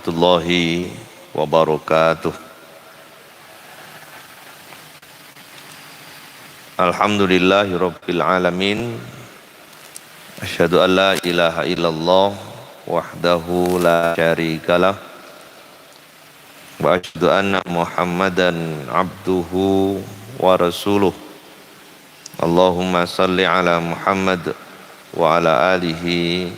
warahmatullahi wabarakatuh. Alhamdulillahirabbil alamin. Asyhadu an la ilaha illallah wahdahu la syarikalah wa asyhadu anna Muhammadan abduhu wa rasuluh. Allahumma salli ala Muhammad wa ala alihi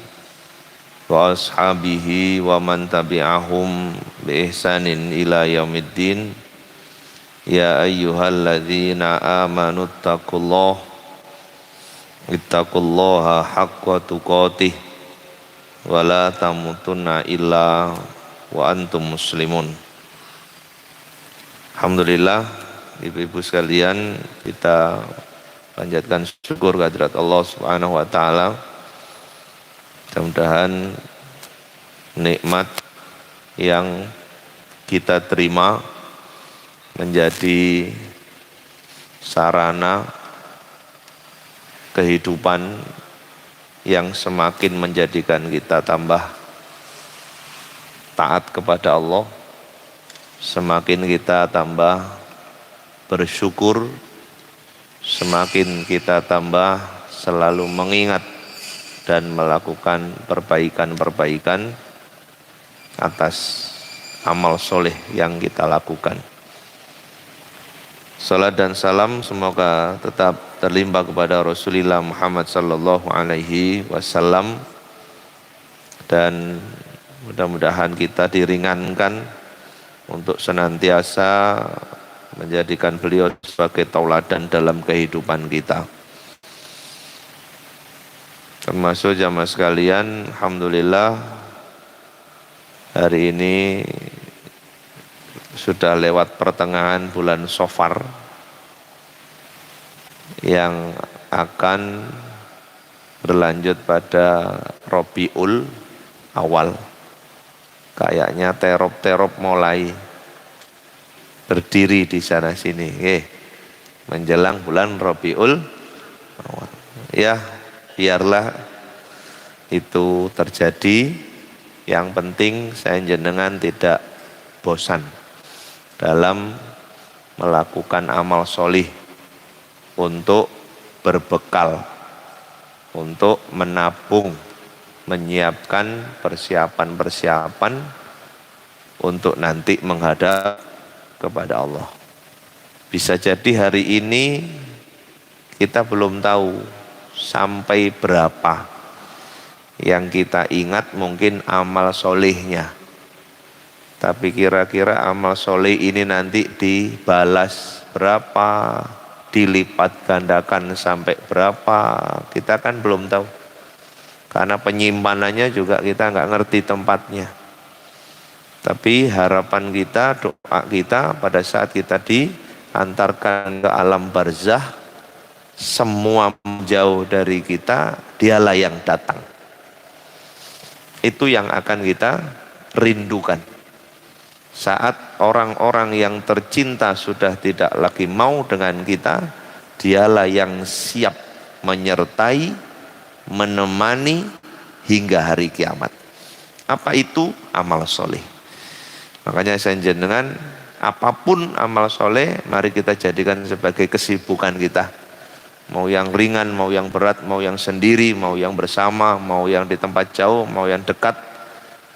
wa ashabihi wa man tabi'ahum bi ihsanin ila yaumiddin. Ya ayyuhalladzina amanu ittaqullaha haqqa tuqatih wa la tamutunna illa wa antum muslimun. Alhamdulillah, ibu-ibu sekalian, kita panjatkan syukur kehadirat Allah Subhanahu wa taala. Mudah-mudahan nikmat yang kita terima menjadi sarana kehidupan yang semakin menjadikan kita tambah taat kepada Allah, semakin kita tambah bersyukur, semakin kita tambah selalu mengingat dan melakukan perbaikan-perbaikan atas amal soleh yang kita lakukan. Salat dan salam semoga tetap terlimpah kepada Rasulullah Muhammad sallallahu alaihi wasallam, dan mudah-mudahan kita diringankan untuk senantiasa menjadikan beliau sebagai tauladan dalam kehidupan kita. Termasuk jamaah sekalian, alhamdulillah hari ini sudah lewat pertengahan bulan Safar yang akan berlanjut pada Rabiul Awal. Kayaknya terop-terop mulai berdiri di sana sini. Menjelang bulan Rabiul Awal. Ya, biarlah itu terjadi. Yang penting saya jenengan tidak bosan dalam melakukan amal solih untuk berbekal, untuk menabung, menyiapkan persiapan-persiapan untuk nanti menghadap kepada Allah. Bisa jadi hari ini kita belum tahu sampai berapa yang kita ingat mungkin amal solihnya. Tapi kira-kira amal soleh ini nanti dibalas berapa, dilipat gandakan sampai berapa, kita kan belum tahu. Karena penyimpanannya juga kita nggak ngerti tempatnya. Tapi harapan kita, doa kita pada saat kita diantarkan ke alam barzah, semua jauh dari kita, dialah yang datang. Itu yang akan kita rindukan. Saat orang-orang yang tercinta sudah tidak lagi mau dengan kita, dialah yang siap menyertai, menemani hingga hari kiamat. Apa itu? Amal soleh. Makanya saya jenengan, apapun amal soleh, mari kita jadikan sebagai kesibukan kita. Mau yang ringan, mau yang berat, mau yang sendiri, mau yang bersama, mau yang di tempat jauh, mau yang dekat,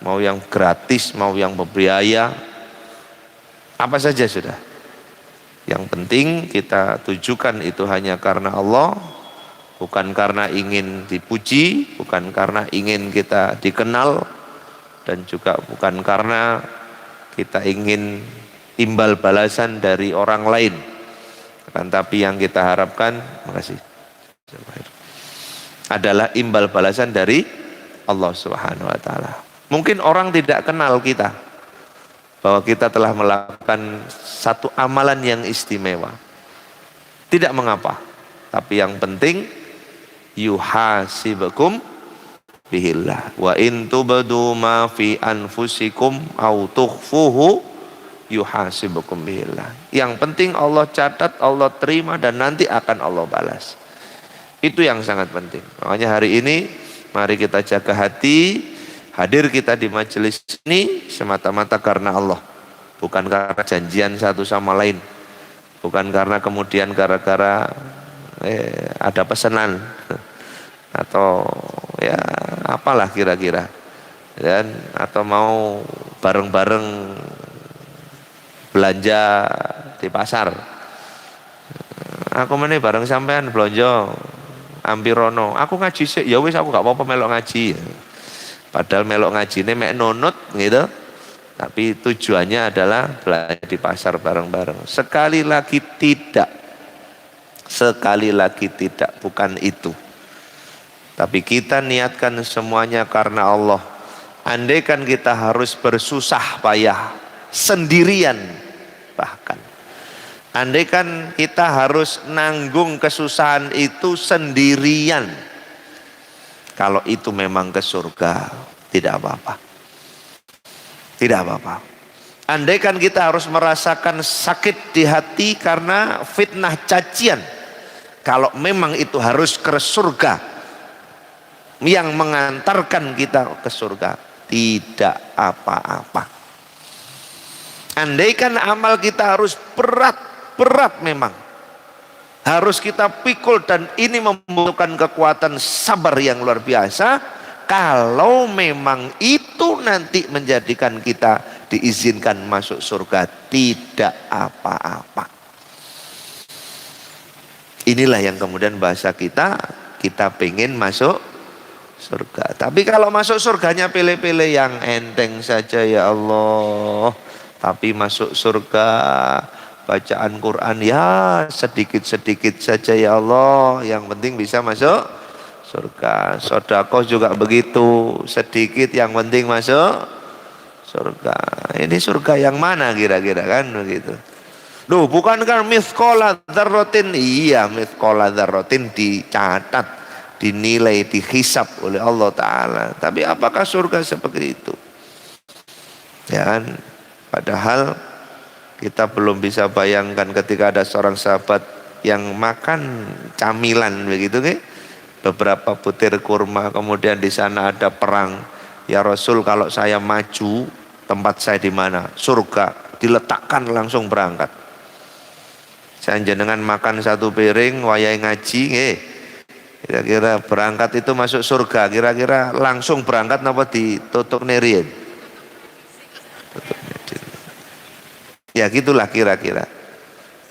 mau yang gratis, mau yang berbiaya, apa saja sudah. Yang penting kita tujukan itu hanya karena Allah, bukan karena ingin dipuji, bukan karena ingin kita dikenal, dan juga bukan karena kita ingin imbal balasan dari orang lain. Tapi yang kita harapkan, makasih, adalah imbal balasan dari Allah Subhanahu wa taala. Mungkin orang tidak kenal kita, bahwa kita telah melakukan satu amalan yang istimewa. Tidak mengapa, tapi yang penting yuhasibukum bihillah wa in tubdu ma fi anfusikum au tukhfuhu yuhasibukum bihillah. Yang penting Allah catat, Allah terima, dan nanti akan Allah balas. Itu yang sangat penting. Makanya hari ini mari kita jaga hati Hadir kita di majelis ini semata-mata karena Allah, bukan karena janjian satu sama lain, bukan karena kemudian gara-gara ada pesanan atau ya apalah kira-kira, dan atau mau bareng-bareng belanja di pasar. Aku meneh bareng sampean belanja ampirono. Aku ngaji sih, ya wis aku gak apa-apa melok ngaji. Padahal melok ngaji ini mek nunut gitu. Tapi tujuannya adalah belanja di pasar bareng-bareng. Sekali lagi tidak. Sekali lagi tidak, bukan itu. Tapi kita niatkan semuanya karena Allah. Andaikan kita harus bersusah payah sendirian bahkan. Andaikan kita harus nanggung kesusahan itu sendirian. Kalau itu memang ke surga, tidak apa-apa. Tidak apa-apa. Andaikan kita harus merasakan sakit di hati karena fitnah cacian. Kalau memang itu harus ke surga, yang mengantarkan kita ke surga, tidak apa-apa. Andaikan amal kita harus berat memang, harus kita pikul, dan ini membutuhkan kekuatan sabar yang luar biasa. Kalau memang itu nanti menjadikan kita diizinkan masuk surga, tidak apa-apa. Inilah yang kemudian bahasa kita pengen masuk surga. Tapi kalau masuk surganya pilih-pilih yang enteng saja ya Allah. Tapi masuk surga bacaan Quran ya sedikit-sedikit saja ya Allah. Yang penting bisa masuk surga. Sedekah juga begitu, sedikit yang penting masuk surga. Ini surga yang mana kira-kira kan begitu. Loh, bukankah mithqala dzarratin? Iya, mithqala dzarratin dicatat, dinilai, dihisab oleh Allah Ta'ala. Tapi apakah surga seperti itu? Ya kan? Padahal kita belum bisa bayangkan ketika ada seorang sahabat yang makan camilan begitu kan? Beberapa butir kurma, kemudian di sana ada perang. Ya Rasul, kalau saya maju, tempat saya di mana? Surga. Diletakkan langsung berangkat. Saya jenengan makan satu piring, wayai ngaji, kira-kira berangkat itu masuk surga. Kira-kira langsung berangkat apa ditutup nerian? Ya gitulah kira-kira.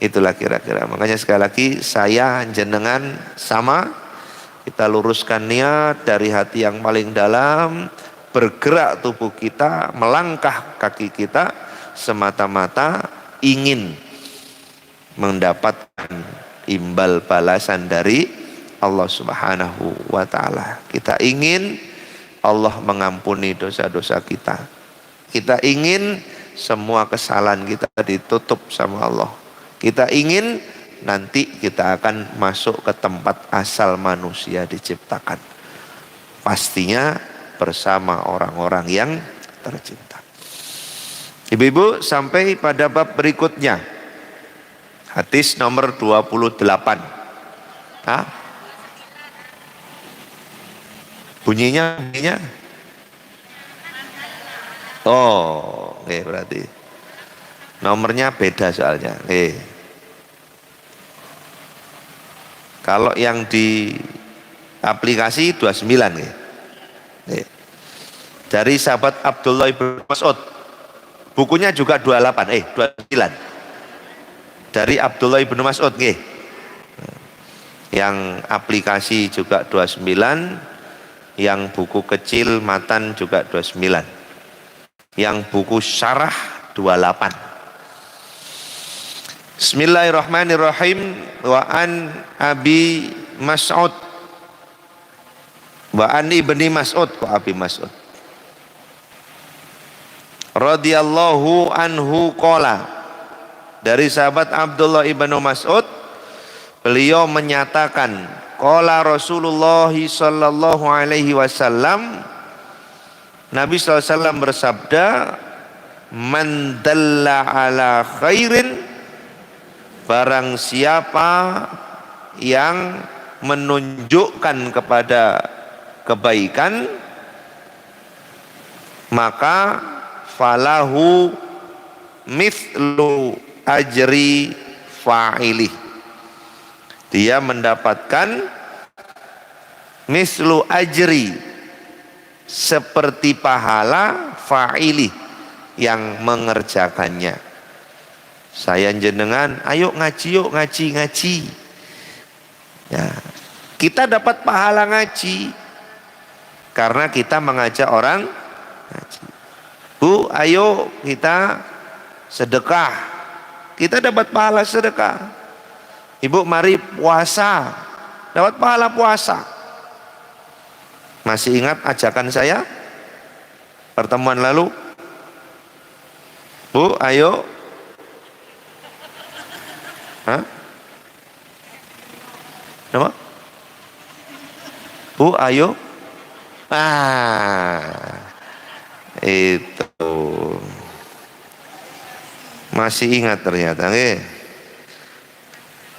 Itulah kira-kira. Makanya sekali lagi saya jenengan sama. Kita luruskan niat dari hati yang paling dalam, bergerak tubuh kita, melangkah kaki kita semata-mata ingin mendapatkan imbal balasan dari Allah Subhanahu wa Ta'ala. Kita ingin Allah mengampuni dosa-dosa kita. Kita ingin semua kesalahan kita ditutup sama Allah. Kita ingin nanti kita akan masuk ke tempat asal manusia diciptakan. Pastinya bersama orang-orang yang tercinta. Ibu-ibu, sampai pada bab berikutnya. Hadis nomor 28. Hah? Bunyinya? Oh, berarti nomornya beda soalnya. Kalau yang di aplikasi 29 dari sahabat Abdullah bin Mas'ud. Bukunya juga 29. Dari Abdullah bin Mas'ud Yang aplikasi juga 29, yang buku kecil matan juga 29. Yang buku syarah 28. Bismillahirrahmanirrahim. Wa an Abi Mas'ud, wa an ibni Mas'ud, wa Abi Mas'ud radhiyallahu anhu qala, dari sahabat Abdullah ibnu Mas'ud, beliau menyatakan, qala Rasulullah sallallahu alaihi wasallam, Nabi sallallahu alaihi wasallam bersabda, man dalla ala khairin, barang siapa yang menunjukkan kepada kebaikan, maka falahu mithlu ajri fa'ilih, dia mendapatkan mislu ajri, seperti pahala fa'ilih, yang mengerjakannya. Saya jenengan, ayo ngaji, yuk ngaji. Ya, kita dapat pahala ngaji karena kita mengajak orang ngaji. Bu, ayo kita sedekah, kita dapat pahala sedekah. Ibu, mari puasa, dapat pahala puasa. Masih ingat ajakan saya pertemuan lalu? Bu, ayo. Hah? Apa? Bu, ayo. Itu masih ingat ternyata.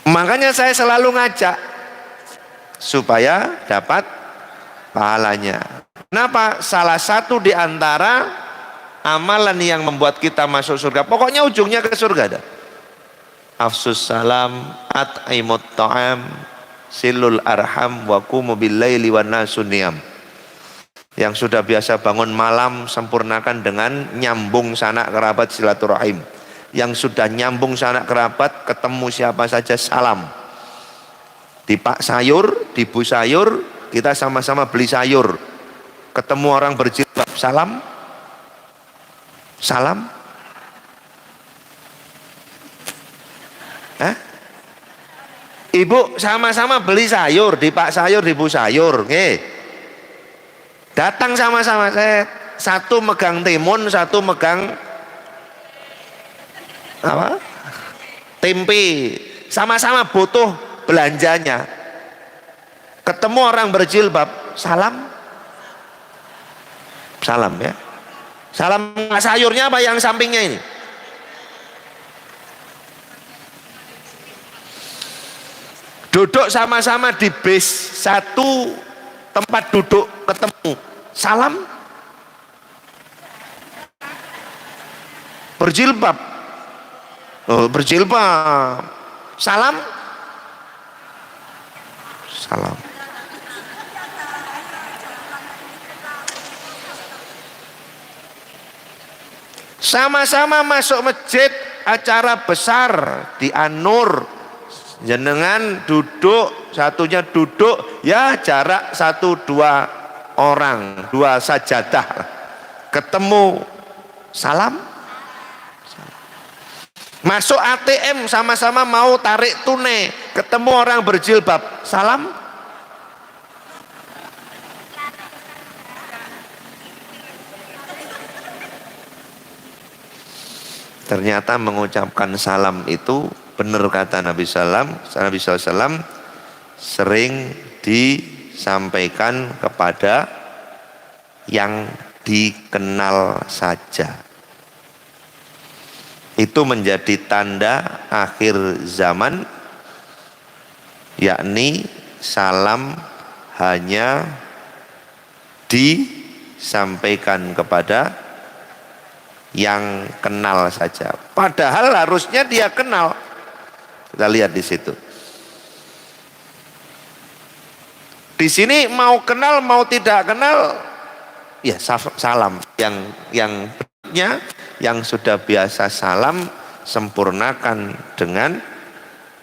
Makanya saya selalu ngajak supaya dapat pahalanya. Kenapa? Salah satu di antara amalan yang membuat kita masuk surga, pokoknya ujungnya ke surga dah. Afsus salam, at'imut ta'am, silul arham, wa qumu bil laili wan nasu niyam. Yang sudah biasa bangun malam, sempurnakan dengan nyambung sanak kerabat, silaturahim. Yang sudah nyambung sanak kerabat, ketemu siapa saja salam. Di Pak Sayur, di Bu Sayur, kita sama-sama beli sayur. Ketemu orang berjilbab, salam. Salam. Ibu sama-sama beli sayur di Pak Sayur, di Bu Sayur, datang sama-sama, saya satu megang timun, satu megang apa? Tempe, sama-sama butuh belanjanya. Ketemu orang berjilbab, salam. Salam ya. Salam sayurnya apa yang sampingnya ini? Duduk sama-sama di bis, satu tempat duduk ketemu, salam. Berjilbab, berjilbab, salam. Salam. Sama-sama masuk masjid, acara besar di An-Nur, jenengan duduk, satunya duduk ya jarak 1-2 orang, 2 sajadah, ketemu, salam. Masuk ATM sama-sama mau tarik tunai, ketemu orang berjilbab, salam. Ternyata mengucapkan salam itu benar kata Nabi SAW, sering disampaikan kepada yang dikenal saja. Itu menjadi tanda akhir zaman, yakni salam hanya disampaikan kepada yang kenal saja. Padahal harusnya dia kenal. Kita lihat di situ. Di sini mau kenal mau tidak kenal, ya salam. Yang sudah biasa salam, sempurnakan dengan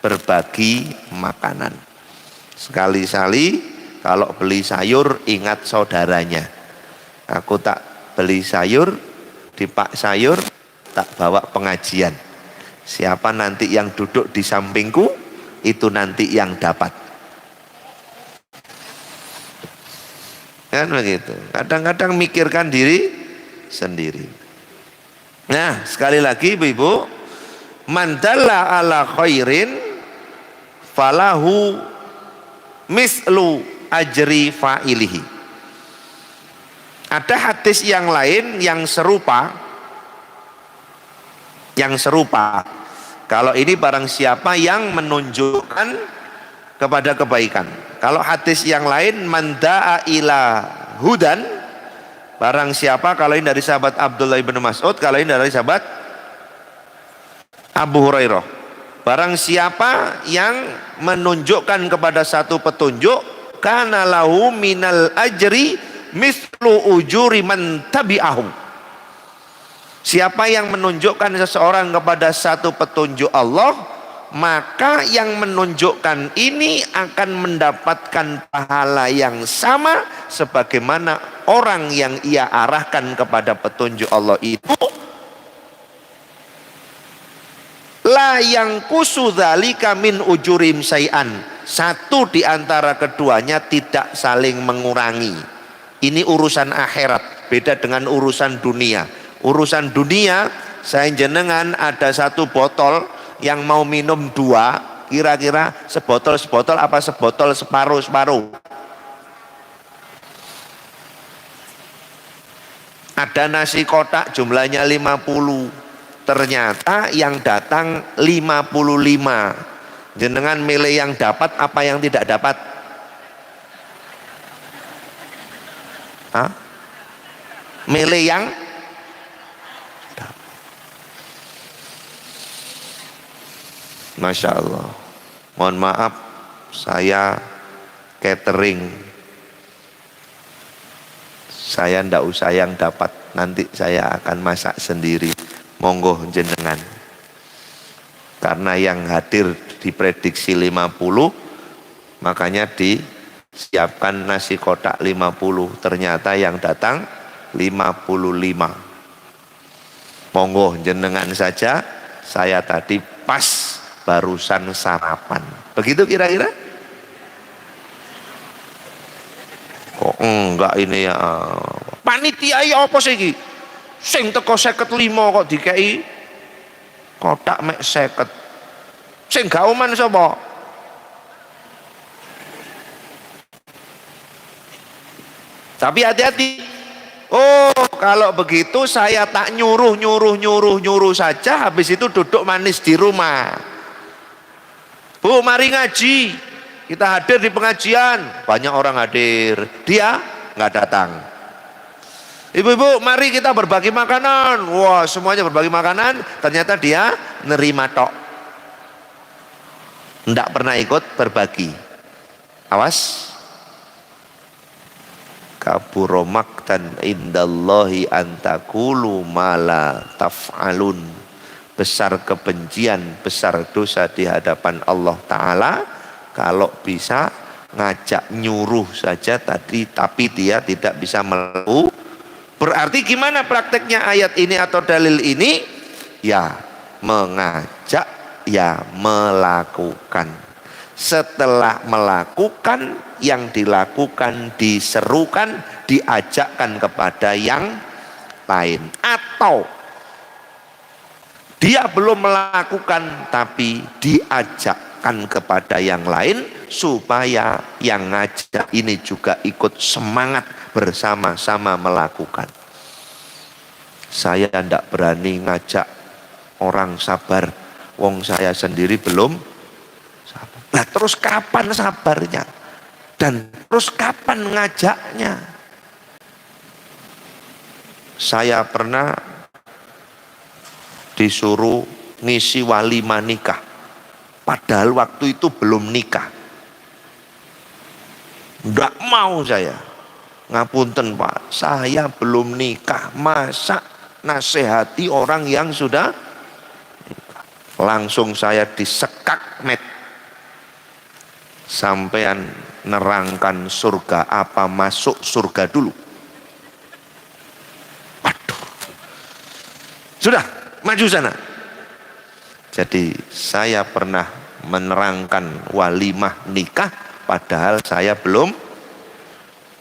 berbagi makanan. Sekali-sekali kalau beli sayur ingat saudaranya. Aku tak beli sayur di Pak Sayur, tak bawa pengajian. Siapa nanti yang duduk di sampingku, itu nanti yang dapat. Kan begitu. Kadang-kadang mikirkan diri sendiri. Nah, sekali lagi Ibu-ibu, man dalla ala khairin falahu mislu ajri fa'ilihi. Ada hadis yang lain yang serupa. Kalau ini barang siapa yang menunjukkan kepada kebaikan. Kalau hadis yang lain, man da'a ila hudan Barang siapa, kalau ini dari sahabat Abdullah bin Mas'ud, kalau ini dari sahabat Abu Hurairah. Barang siapa yang menunjukkan kepada satu petunjuk, kana lahu minal ajri mislu ujuri man tabi'ahu. Siapa yang menunjukkan seseorang kepada satu petunjuk Allah, maka yang menunjukkan ini akan mendapatkan pahala yang sama sebagaimana orang yang ia arahkan kepada petunjuk Allah itu. La yang kusudzalika min ujurim sayan. Satu di antara keduanya tidak saling mengurangi. Ini urusan akhirat, beda dengan urusan dunia. Urusan dunia, saya jenengan ada satu botol yang mau minum dua, kira-kira sebotol apa sebotol separuh. Ada nasi kotak jumlahnya 50, ternyata yang datang 55. Jenengan milih yang dapat apa yang tidak dapat? Hah? Milih yang Masya Allah. Mohon maaf, saya catering. Saya ndak usah yang dapat, nanti saya akan masak sendiri. Monggo jenengan. Karena yang hadir diprediksi 50, makanya disiapkan nasi kotak 50. Ternyata yang datang 55. Monggo jenengan saja, saya tadi pas barusan sarapan. Begitu kira-kira? Kok enggak ini ya? Panitia ya apa sih iki? Sing teko 55 kok dikei kotak mek 50. Sing gauman sapa? Tapi hati-hati. Oh, kalau begitu saya tak nyuruh saja, habis itu duduk manis di rumah. Bu, mari ngaji. Kita hadir di pengajian. Banyak orang hadir. Dia nggak datang. Ibu-ibu, mari kita berbagi makanan. Wah, semuanya berbagi makanan. Ternyata dia nerima tok. Nggak pernah ikut berbagi. Awas. Kabura maqtan indallahi antakulu mala taf'alun. Besar kebencian, besar dosa di hadapan Allah Ta'ala kalau bisa ngajak nyuruh saja tadi, tapi dia tidak bisa melakukan. Berarti gimana prakteknya ayat ini atau dalil ini? Ya mengajak, ya melakukan. Setelah melakukan, yang dilakukan diserukan, diajakkan kepada yang lain. Atau dia belum melakukan tapi diajakkan kepada yang lain supaya yang ngajak ini juga ikut semangat bersama-sama melakukan. Saya tidak berani ngajak orang sabar, wong saya sendiri belum sabar. Nah, terus kapan sabarnya? Dan terus kapan ngajaknya? Saya pernah disuruh ngisi walimah nikah, padahal waktu itu belum nikah. Nggak mau saya. Ngapunten Pak, saya belum nikah, masa nasihati orang yang sudah nikah? Langsung saya disekak met. Sampean nerangkan surga apa masuk surga dulu? Waduh. Sudah, maju sana. Jadi saya pernah menerangkan walimah nikah padahal saya belum.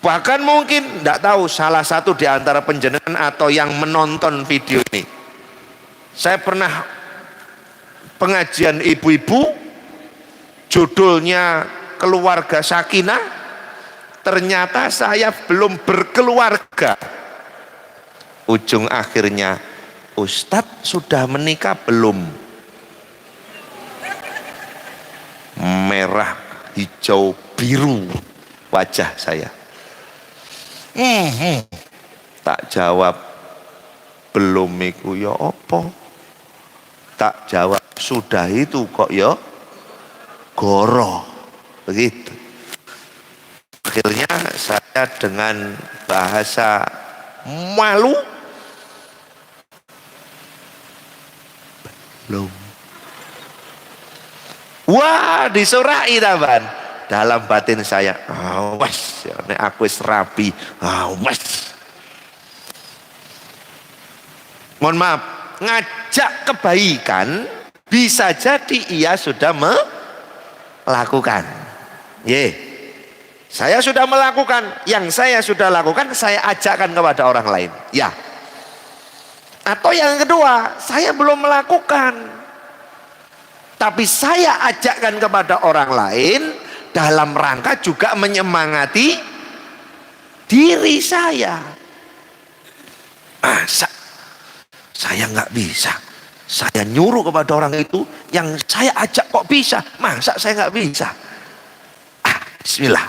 Bahkan mungkin tidak tahu salah satu di antara penjenengan atau yang menonton video ini. Saya pernah pengajian ibu-ibu, judulnya Keluarga Sakinah. Ternyata saya belum berkeluarga. Ujung akhirnya, Ustadz sudah menikah belum? Merah, hijau, biru wajah saya. Tak jawab, belum iku ya apa? Tak jawab, sudah itu kok ya goro. Begitu. Akhirnya saya dengan bahasa malu, belum. Wah, disurai taban. Dalam batin saya, awas, nek aku wis rabi, awas. Mohon maaf, ngajak kebaikan bisa jadi ia sudah melakukan. Saya sudah melakukan, yang saya sudah lakukan saya ajakkan kepada orang lain. Ya. Atau yang kedua, saya belum melakukan, tapi saya ajakkan kepada orang lain dalam rangka juga menyemangati diri saya. Masa saya nggak bisa? Saya nyuruh kepada orang itu, yang saya ajak kok bisa? Masa saya nggak bisa? Bismillah.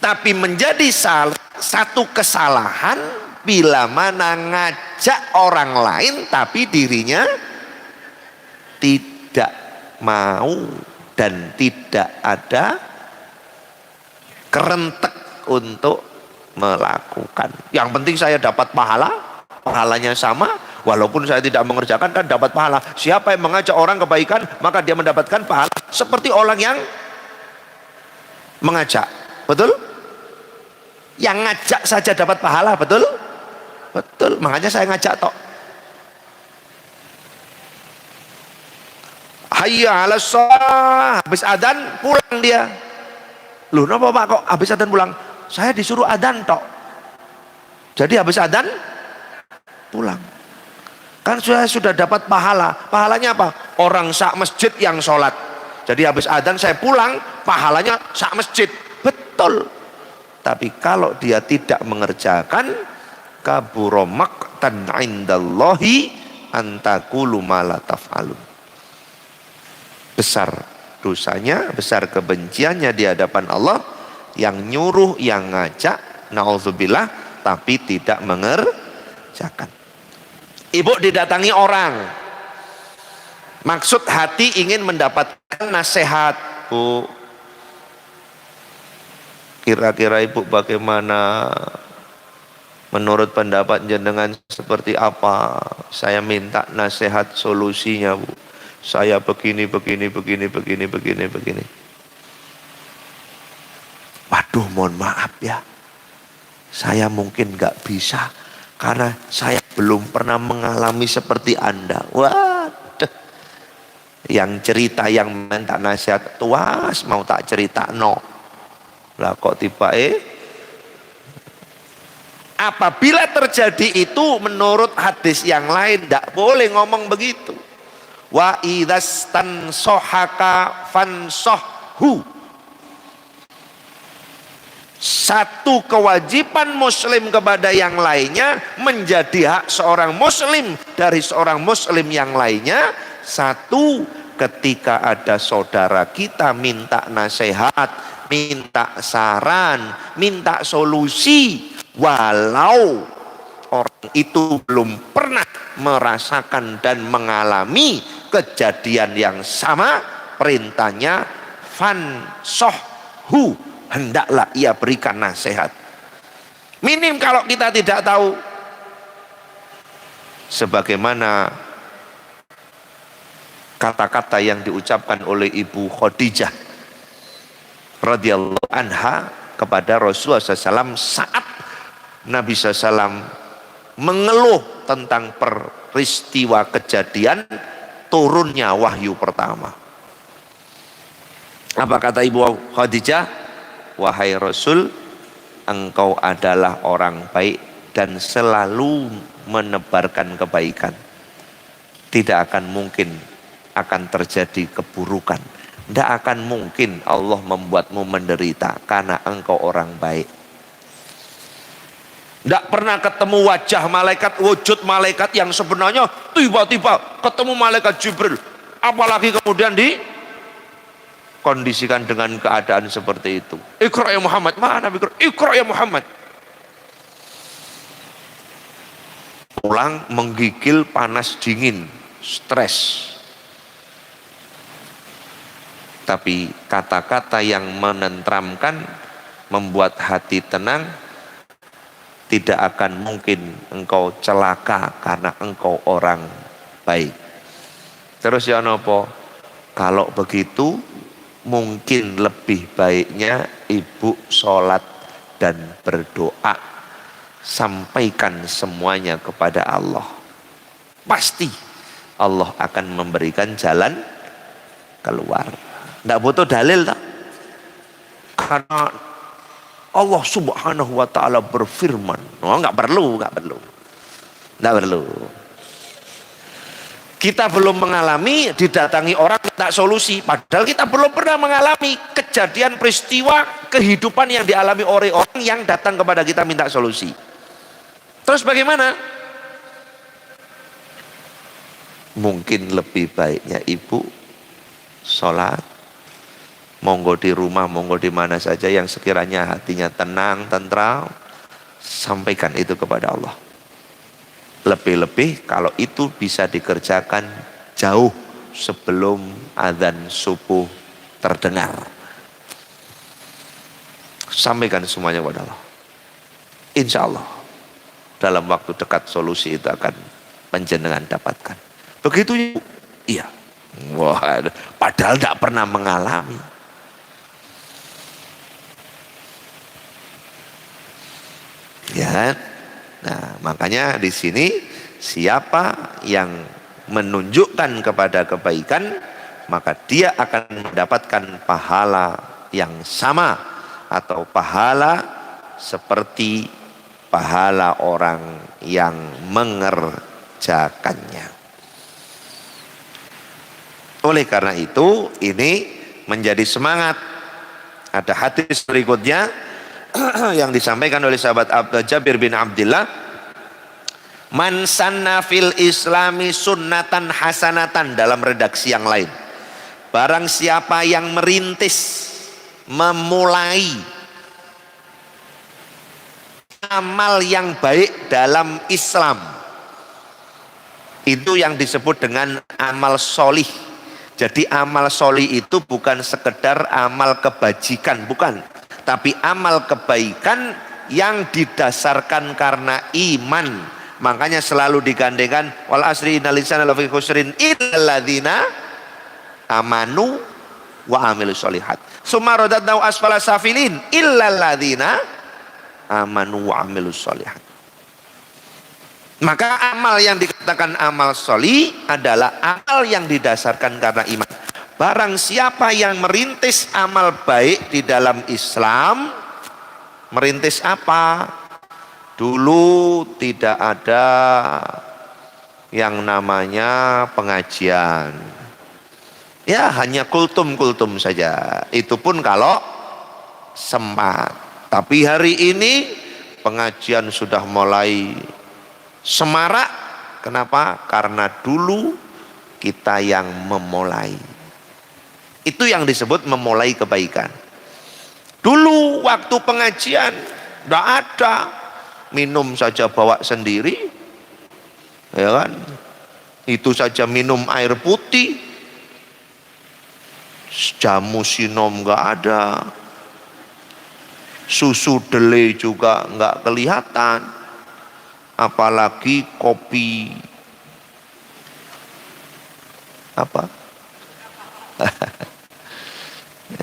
Tapi menjadi satu kesalahan bila mana ngajak orang lain tapi dirinya tidak mau dan tidak ada kerentek untuk melakukan. Yang penting saya dapat pahalanya sama, walaupun saya tidak mengerjakan kan dapat pahala. Siapa yang mengajak orang kebaikan maka dia mendapatkan pahala seperti orang yang mengajak. Betul? Yang ngajak saja dapat pahala, betul? Betul, makanya saya ngajak tok. Hayya 'alas shalah, habis adzan pulang dia. Loh, kenapa Pak kok habis adzan pulang? Saya disuruh adzan tok. Jadi habis adzan pulang. Kan saya sudah dapat pahala. Pahalanya apa? Orang sak masjid yang sholat. Jadi habis adzan saya pulang, pahalanya sak masjid. Betul. Tapi kalau dia tidak mengerjakan, kabura maqtan 'indallahi antaqulu ma la taf'alun. Besar dosanya, besar kebenciannya di hadapan Allah yang nyuruh, yang ngajak, naudzubillah, tapi tidak mengerjakan. Ibu didatangi orang, maksud hati ingin mendapatkan nasihat. Bu, kira-kira ibu bagaimana? Menurut pendapat jenengan seperti apa? Saya minta nasihat solusinya, Bu. Saya begini. Waduh, mohon maaf ya. Saya mungkin nggak bisa karena saya belum pernah mengalami seperti Anda. Waduh. Yang cerita, yang minta nasihat, tuas mau tak cerita no. Lah kok tiba apabila terjadi itu menurut hadis yang lain tidak boleh ngomong begitu. Wa idzastan sohaka fansohu. Satu kewajiban muslim kepada yang lainnya menjadi hak seorang muslim dari seorang muslim yang lainnya. Satu, ketika ada saudara kita minta nasihat, minta saran, minta solusi, walau orang itu belum pernah merasakan dan mengalami kejadian yang sama, perintahnya fansohu, hendaklah ia berikan nasihat. Minim kalau kita tidak tahu, sebagaimana kata-kata yang diucapkan oleh Ibu Khadijah radhiyallahu anha kepada Rasulullah SAW saat Nabi SAW mengeluh tentang peristiwa kejadian turunnya wahyu pertama. Apa kata Ibu Khadijah? Wahai Rasul, engkau adalah orang baik dan selalu menebarkan kebaikan. Tidak akan mungkin akan terjadi keburukan. Tidak akan mungkin Allah membuatmu menderita karena engkau orang baik. Tidak pernah ketemu wajah malaikat, wujud malaikat yang sebenarnya tiba-tiba ketemu malaikat Jibril. Apalagi kemudian dikondisikan dengan keadaan seperti itu. Iqra ya Muhammad, mana Iqra ya Muhammad. pulang menggigil panas dingin, stres. Tapi kata-kata yang menenteramkan, membuat hati tenang, tidak akan mungkin engkau celaka karena engkau orang baik. Terus ya nopo, kalau begitu mungkin lebih baiknya ibu sholat dan berdoa, sampaikan semuanya kepada Allah. Pasti Allah akan memberikan jalan keluar. Tidak butuh dalil tak? Karena Allah Subhanahu wa ta'ala berfirman. Oh, nggak perlu. Nggak perlu. Kita belum mengalami didatangi orang minta solusi, padahal kita belum pernah mengalami kejadian peristiwa kehidupan yang dialami oleh orang yang datang kepada kita minta solusi. Terus bagaimana? Mungkin lebih baiknya ibu sholat, monggo di rumah, monggo di mana saja yang sekiranya hatinya tenang, tentram, sampaikan itu kepada Allah. Lebih-lebih kalau itu bisa dikerjakan jauh sebelum azan subuh terdengar. Sampaikan semuanya kepada Allah. Insya Allah dalam waktu dekat solusi itu akan panjenengan dapatkan. Begitu, iya. Wah, padahal tidak pernah mengalami. Ya, nah makanya di sini siapa yang menunjukkan kepada kebaikan, maka dia akan mendapatkan pahala yang sama atau pahala seperti pahala orang yang mengerjakannya. Oleh karena itu ini menjadi semangat. Ada hadis berikutnya yang disampaikan oleh sahabat Jabir bin Abdullah, man sanna fil islami sunnatan hasanatan, dalam redaksi yang lain, barang siapa yang merintis, memulai amal yang baik dalam Islam, itu yang disebut dengan amal solih. Jadi amal solih itu bukan sekedar amal kebajikan, bukan, tapi amal kebaikan yang didasarkan karena iman. Makanya selalu digandengkan wal asri innal insana lafi khusrin illal ladzina amanu wa amilus solihat. Summa radadnahu asfala safilin illal ladzina amanu wa amilus solihat. Maka amal yang dikatakan amal soli adalah amal yang didasarkan karena iman. Barang siapa yang merintis amal baik di dalam Islam, merintis apa? Dulu tidak ada yang namanya pengajian. Ya hanya kultum-kultum saja. Itu pun kalau sempat. Tapi hari ini pengajian sudah mulai semarak. Kenapa? Karena dulu kita yang memulai. Itu yang disebut memulai kebaikan. Dulu waktu pengajian tidak ada, minum saja bawa sendiri, ya kan? Itu saja minum air putih, jamu sinom nggak ada, susu delay juga nggak kelihatan, apalagi kopi apa?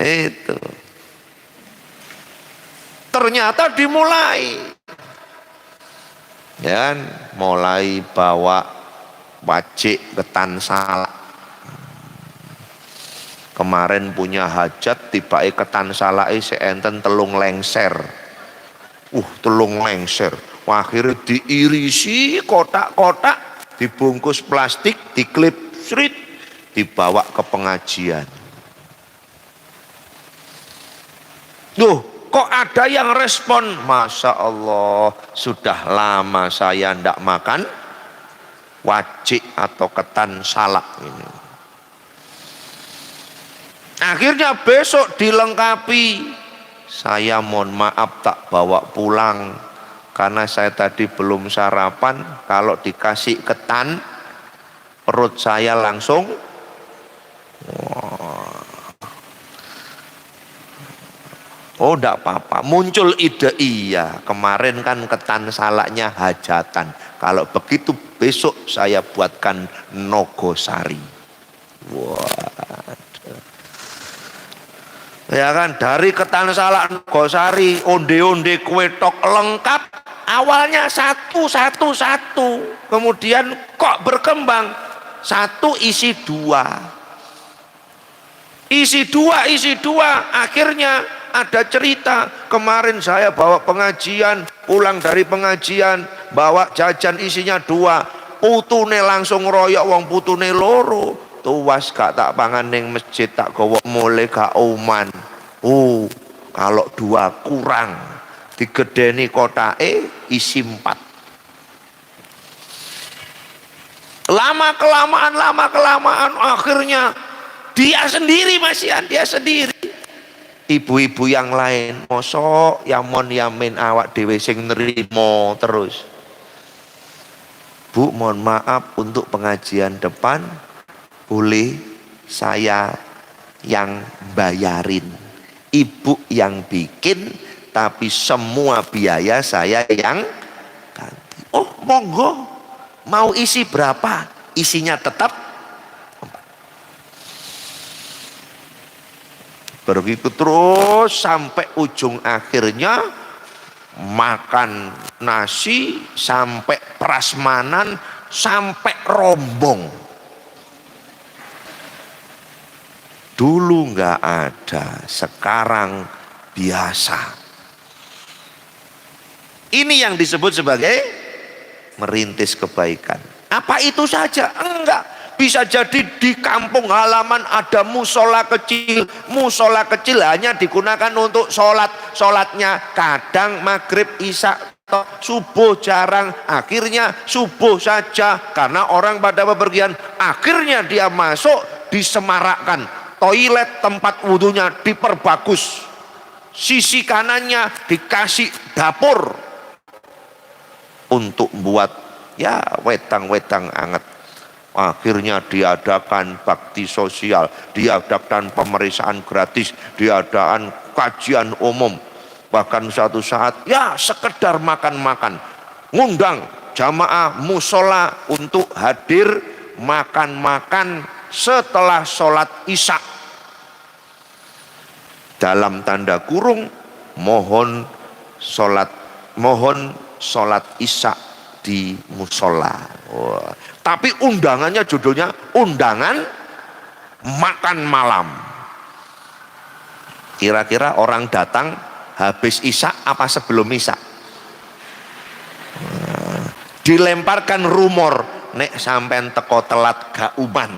Itu ternyata dimulai, ya kan? Mulai bawa wajik ketan salak. Kemarin punya hajat tiba ketan salak seenten telung lengser. Telung lengser. Akhirnya diirisi kotak-kotak, dibungkus plastik, diklip srit, dibawa ke pengajian. Kok ada yang respon? Masya Allah, sudah lama saya tidak makan wajik atau ketan salak ini. Akhirnya besok dilengkapi, saya mohon maaf tak bawa pulang karena saya tadi belum sarapan, kalau dikasih ketan perut saya langsung oh enggak apa-apa, muncul ide, iya kemarin kan ketan salaknya hajatan, kalau begitu besok saya buatkan nogosari. Wah, ya kan, dari ketan salak nogosari, onde-onde kue tok lengkap. Awalnya satu, kemudian kok berkembang, satu isi dua, akhirnya ada cerita, kemarin saya bawa pengajian, pulang dari pengajian, bawa jajan isinya dua, putune langsung royok wong putune loro, tuwas gak tak pangan ning masjid, tak gowo mulai gak oman. Kalau dua kurang, digedeni kotake isi 4. Lama kelamaan akhirnya dia sendiri, Masian, dia sendiri. Ibu-ibu yang lain mosok yamin awak dhewe sing nerimo terus. Bu, mohon maaf, untuk pengajian depan boleh saya yang bayarin, ibu yang bikin, tapi semua biaya saya yang ganti. Oh monggo, mau isi berapa? Isinya tetap. Begitu terus sampai ujung akhirnya, makan nasi sampai prasmanan, sampai rombong. Dulu nggak ada, sekarang biasa. Ini yang disebut sebagai merintis kebaikan. Apa itu saja? Enggak. Bisa jadi di kampung halaman ada musola kecil. Musola kecil hanya digunakan untuk sholatnya kadang maghrib, isya, subuh jarang. Akhirnya subuh saja karena orang pada bepergian. Akhirnya dia masuk, disemarakkan. Toilet tempat wudhunya diperbagus. Sisi kanannya dikasih dapur untuk buat ya wedang-wedang anget. Akhirnya diadakan bakti sosial, diadakan pemeriksaan gratis, diadakan kajian umum. Bahkan suatu saat ya sekedar makan-makan, ngundang jamaah musola untuk hadir makan-makan setelah sholat isya. Dalam tanda kurung, mohon sholat isya di musola. Tapi undangannya judulnya undangan makan malam. Kira-kira orang datang habis isya apa sebelum isya? Dilemparkan rumor, nek sampean teko telat gak uman.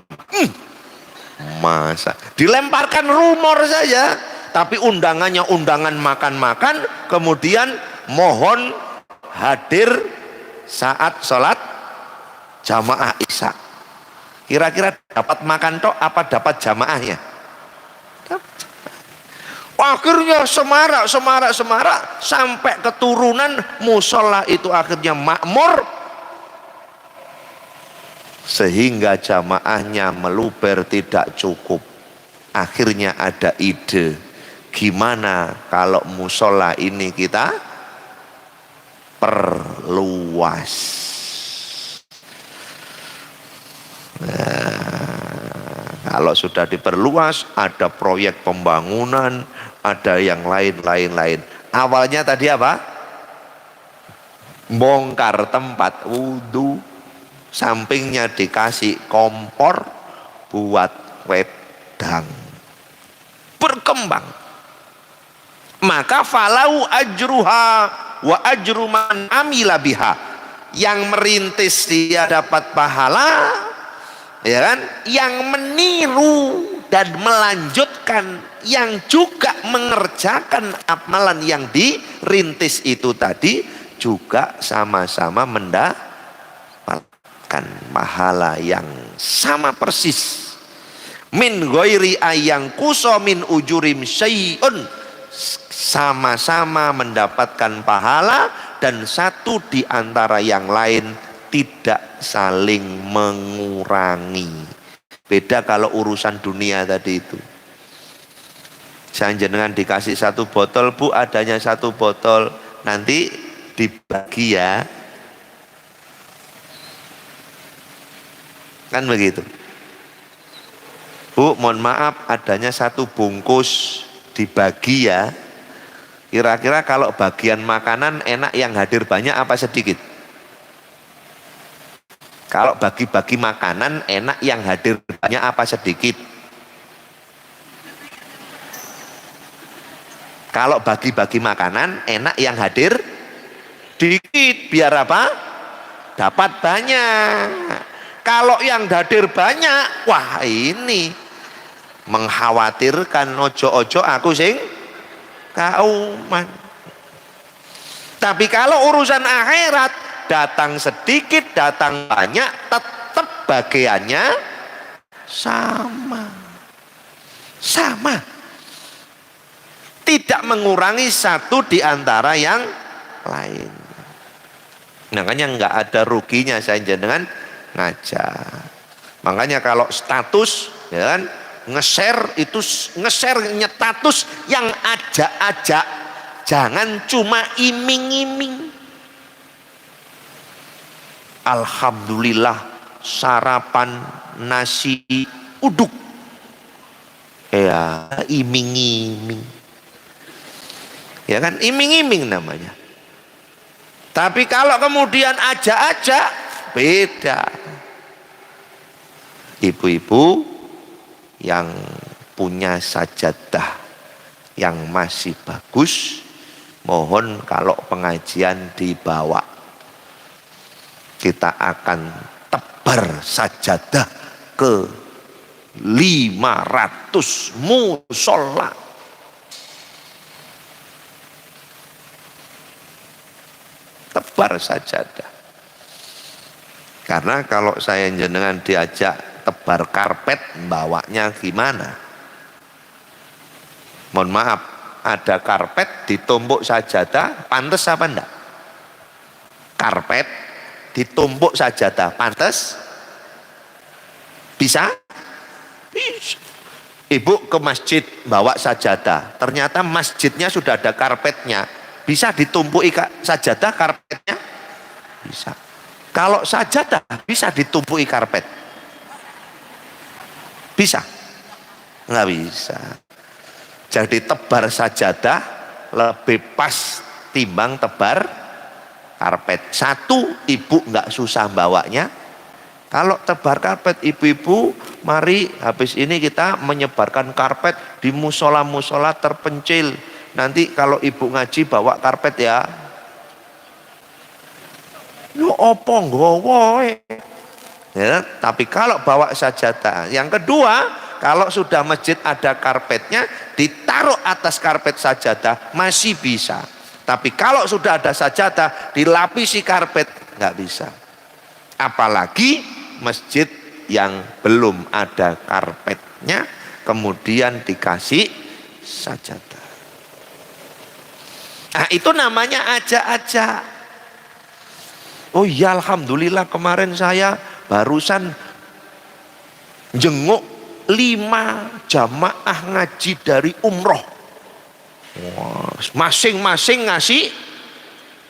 Masa dilemparkan rumor saja, tapi undangannya undangan makan-makan, kemudian mohon hadir saat sholat jamaah isya. Kira-kira dapat makan tok apa dapat jamaahnya? Akhirnya semarak sampai keturunan musola itu akhirnya makmur, sehingga jamaahnya meluber tidak cukup. Akhirnya ada ide, gimana kalau musola ini kita perluas. Kalau sudah diperluas, ada proyek pembangunan, ada yang lain. Awalnya tadi apa? Bongkar tempat wudhu, sampingnya dikasih kompor buat wedang. Berkembang. Maka falau ajruha wa ajru man amila biha. Yang merintis dia dapat pahala, ya kan? Yang meniru dan melanjutkan, yang juga mengerjakan amalan yang dirintis itu tadi, juga sama-sama mendapatkan pahala yang sama persis. Min ghairi ayang kuso min ujurim syai'un, sama-sama mendapatkan pahala dan satu di antara yang lain tidak saling mengurangi. Beda kalau urusan dunia tadi itu. Saya jenengan dikasih satu botol, Bu, adanya satu botol, nanti dibagi ya. Kan begitu. Bu, mohon maaf adanya satu bungkus, dibagi ya. Kira-kira kalau bagian makanan enak yang hadir banyak apa sedikit? Kalau bagi-bagi makanan enak yang hadir banyak apa sedikit? Kalau bagi-bagi makanan enak yang hadir dikit, biar apa? Dapat banyak. Kalau yang hadir banyak, wah ini mengkhawatirkan, ojo-ojo aku sing kauman. Tapi kalau urusan akhirat, datang sedikit, datang banyak, tetap bagiannya sama. Sama. Tidak mengurangi satu di antara yang lain. Makanya nggak ada ruginya saya jenengan ngajak. Makanya kalau status, ya kan, nge-share itu nge-share status yang ajak-ajak, jangan cuma iming-iming. Alhamdulillah sarapan nasi uduk, ya iming-iming. Ya kan, iming-iming namanya. Tapi kalau kemudian ajak-ajak, beda. Ibu-ibu yang punya sajadah yang masih bagus, mohon kalau pengajian dibawa. Kita akan tebar sajadah ke 500 musola. Tebar sajadah. Karena kalau saya jenengan diajak tebar karpet, bawanya gimana? Mohon maaf, ada karpet ditumpuk sajadah, pantas apa enggak? Karpet ditumpuk sajadah, pantas? Bisa? Bisa. Ibu ke masjid bawa sajadah, ternyata masjidnya sudah ada karpetnya. Bisa ditumpuki sajadah karpetnya? Bisa. Kalau sajadah bisa ditumpuki karpet? Bisa? Nggak bisa. Jadi tebar sajadah lebih pas timbang tebar karpet. Satu, ibu nggak susah bawanya. Kalau tebar karpet, ibu-ibu, mari habis ini kita menyebarkan karpet di musola-musola terpencil. Nanti kalau ibu ngaji bawa karpet ya. Lu opo nggowo. Ya, tapi kalau bawa sajadah. Yang kedua, kalau sudah masjid ada karpetnya, ditaruh atas karpet sajadah masih bisa. Tapi kalau sudah ada sajadah, dilapisi karpet nggak bisa. Apalagi masjid yang belum ada karpetnya, kemudian dikasih sajadah. Nah, itu namanya ajak-ajak. Oh ya, alhamdulillah kemarin saya barusan jenguk 5 jamaah ngaji dari umroh. Wah, masing-masing ngasih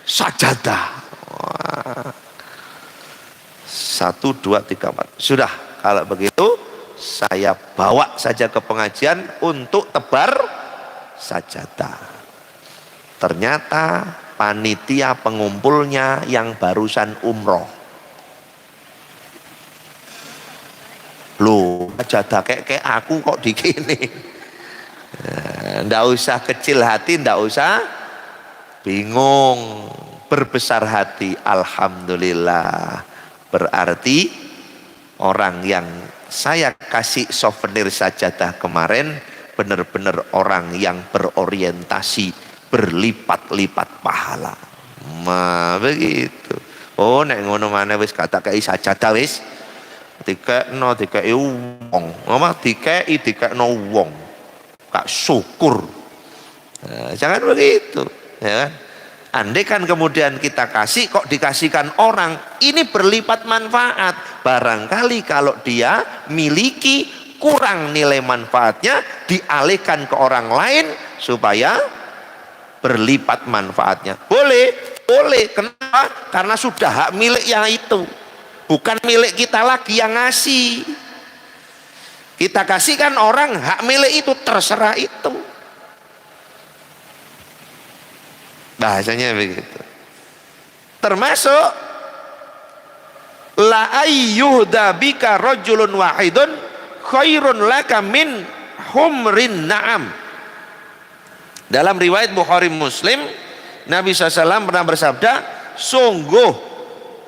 sajadah. Wah. 1, 2, 3, 4. Sudah, kalau begitu saya bawa saja ke pengajian untuk tebar sajadah. Ternyata panitia pengumpulnya yang barusan umroh. Loh, sajadah kayak aku kok dikini. Ndak usah kecil hati, ndak usah bingung, berbesar hati. Alhamdulillah. Berarti orang yang saya kasih souvenir sajadah kemarin benar-benar orang yang berorientasi berlipat-lipat pahala. Begitu. Oh, nek ngono maneh wis kata kei sajadah wis. Dikekno dikei wong. Ngomong dikekno wong. Kak syukur. Nah, jangan begitu, ya kan? Andai kan kemudian kita kasih, kok dikasihkan orang, ini berlipat manfaat. Barangkali kalau dia miliki kurang nilai manfaatnya, dialihkan ke orang lain supaya berlipat manfaatnya. Boleh, boleh. Kenapa? Karena sudah hak milik yang itu, bukan milik kita lagi yang ngasih. Kita kasihkan orang, hak milik itu terserah itu. Bahasanya begitu. Termasuk la ayyuhda bika rajulun wahidun khairun laka min humrin na'am. Dalam riwayat Bukhari Muslim, Nabi SAW pernah bersabda, sungguh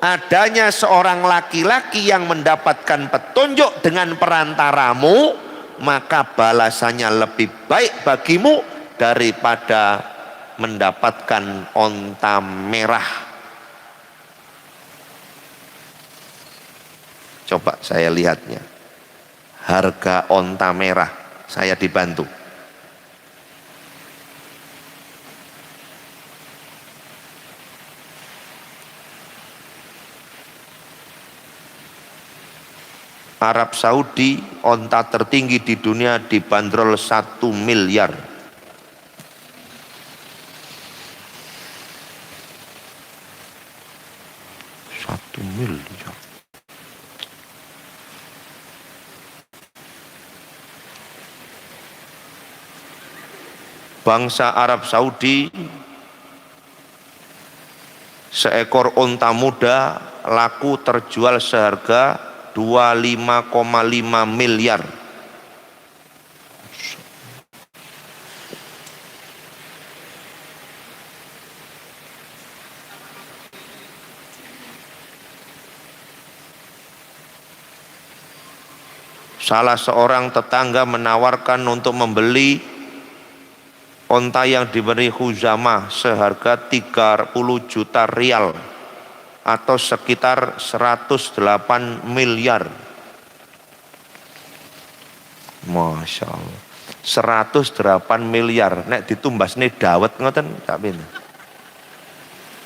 adanya seorang laki-laki yang mendapatkan petunjuk dengan perantaramu, maka balasannya lebih baik bagimu daripada mendapatkan onta merah. Coba saya lihatnya, harga onta merah, saya dibantu. Arab Saudi, onta tertinggi di dunia dibanderol 1 miliar. 1 miliar. Bangsa Arab Saudi, seekor unta muda laku terjual seharga 25,5 miliar. Salah seorang tetangga menawarkan untuk membeli onta yang diberi Khuzamah seharga 30 juta rial atau sekitar 108 miliar. Masya Allah, 108 miliar. Nek ditumbas nih dawet ngoten tak pina.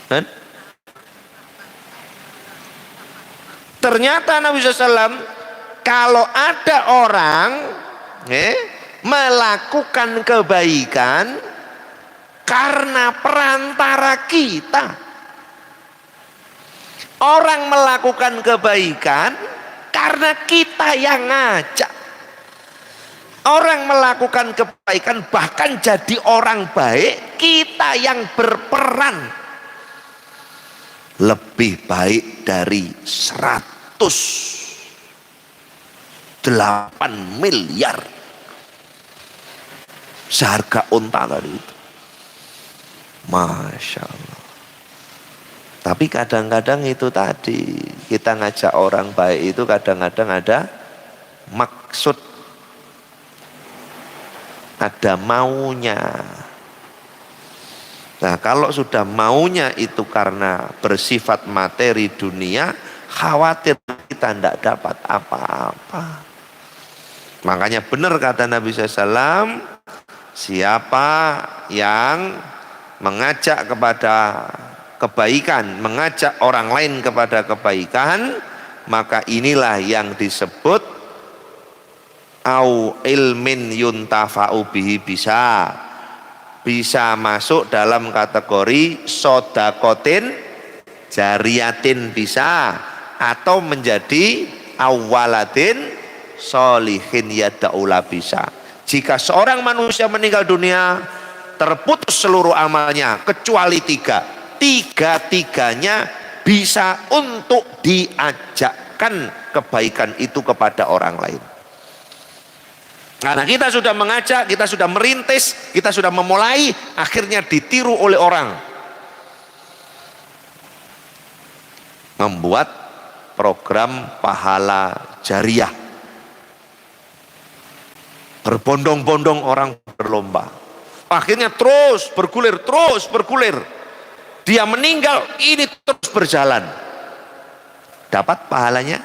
Kan? Ternyata Nabi SAW, kalau ada orang melakukan kebaikan karena perantara kita, orang melakukan kebaikan karena kita yang ngajak, orang melakukan kebaikan bahkan jadi orang baik, kita yang berperan, lebih baik dari 108 miliar seharga unta tadi itu. Masya Allah. Tapi kadang-kadang itu tadi, kita ngajak orang baik itu kadang-kadang ada maksud, ada maunya. Nah, kalau sudah maunya itu karena bersifat materi dunia, khawatir kita tidak dapat apa-apa. Makanya benar kata Nabi SAW, siapa yang mengajak kepada kebaikan, mengajak orang lain kepada kebaikan, maka inilah yang disebut au ilmin yuntafa'u bihi, bisa masuk dalam kategori sodakotin jariyatin, bisa, atau menjadi awaladin solihin yada'ula, bisa. Jika seorang manusia meninggal dunia, terputus seluruh amalnya kecuali tiga-tiganya bisa untuk diajakkan kebaikan itu kepada orang lain. Karena kita sudah mengajak, kita sudah merintis, kita sudah memulai, akhirnya ditiru oleh orang, membuat program pahala jariah, berbondong-bondong orang berlomba, akhirnya terus bergulir, dia meninggal, ini terus berjalan, dapat pahalanya,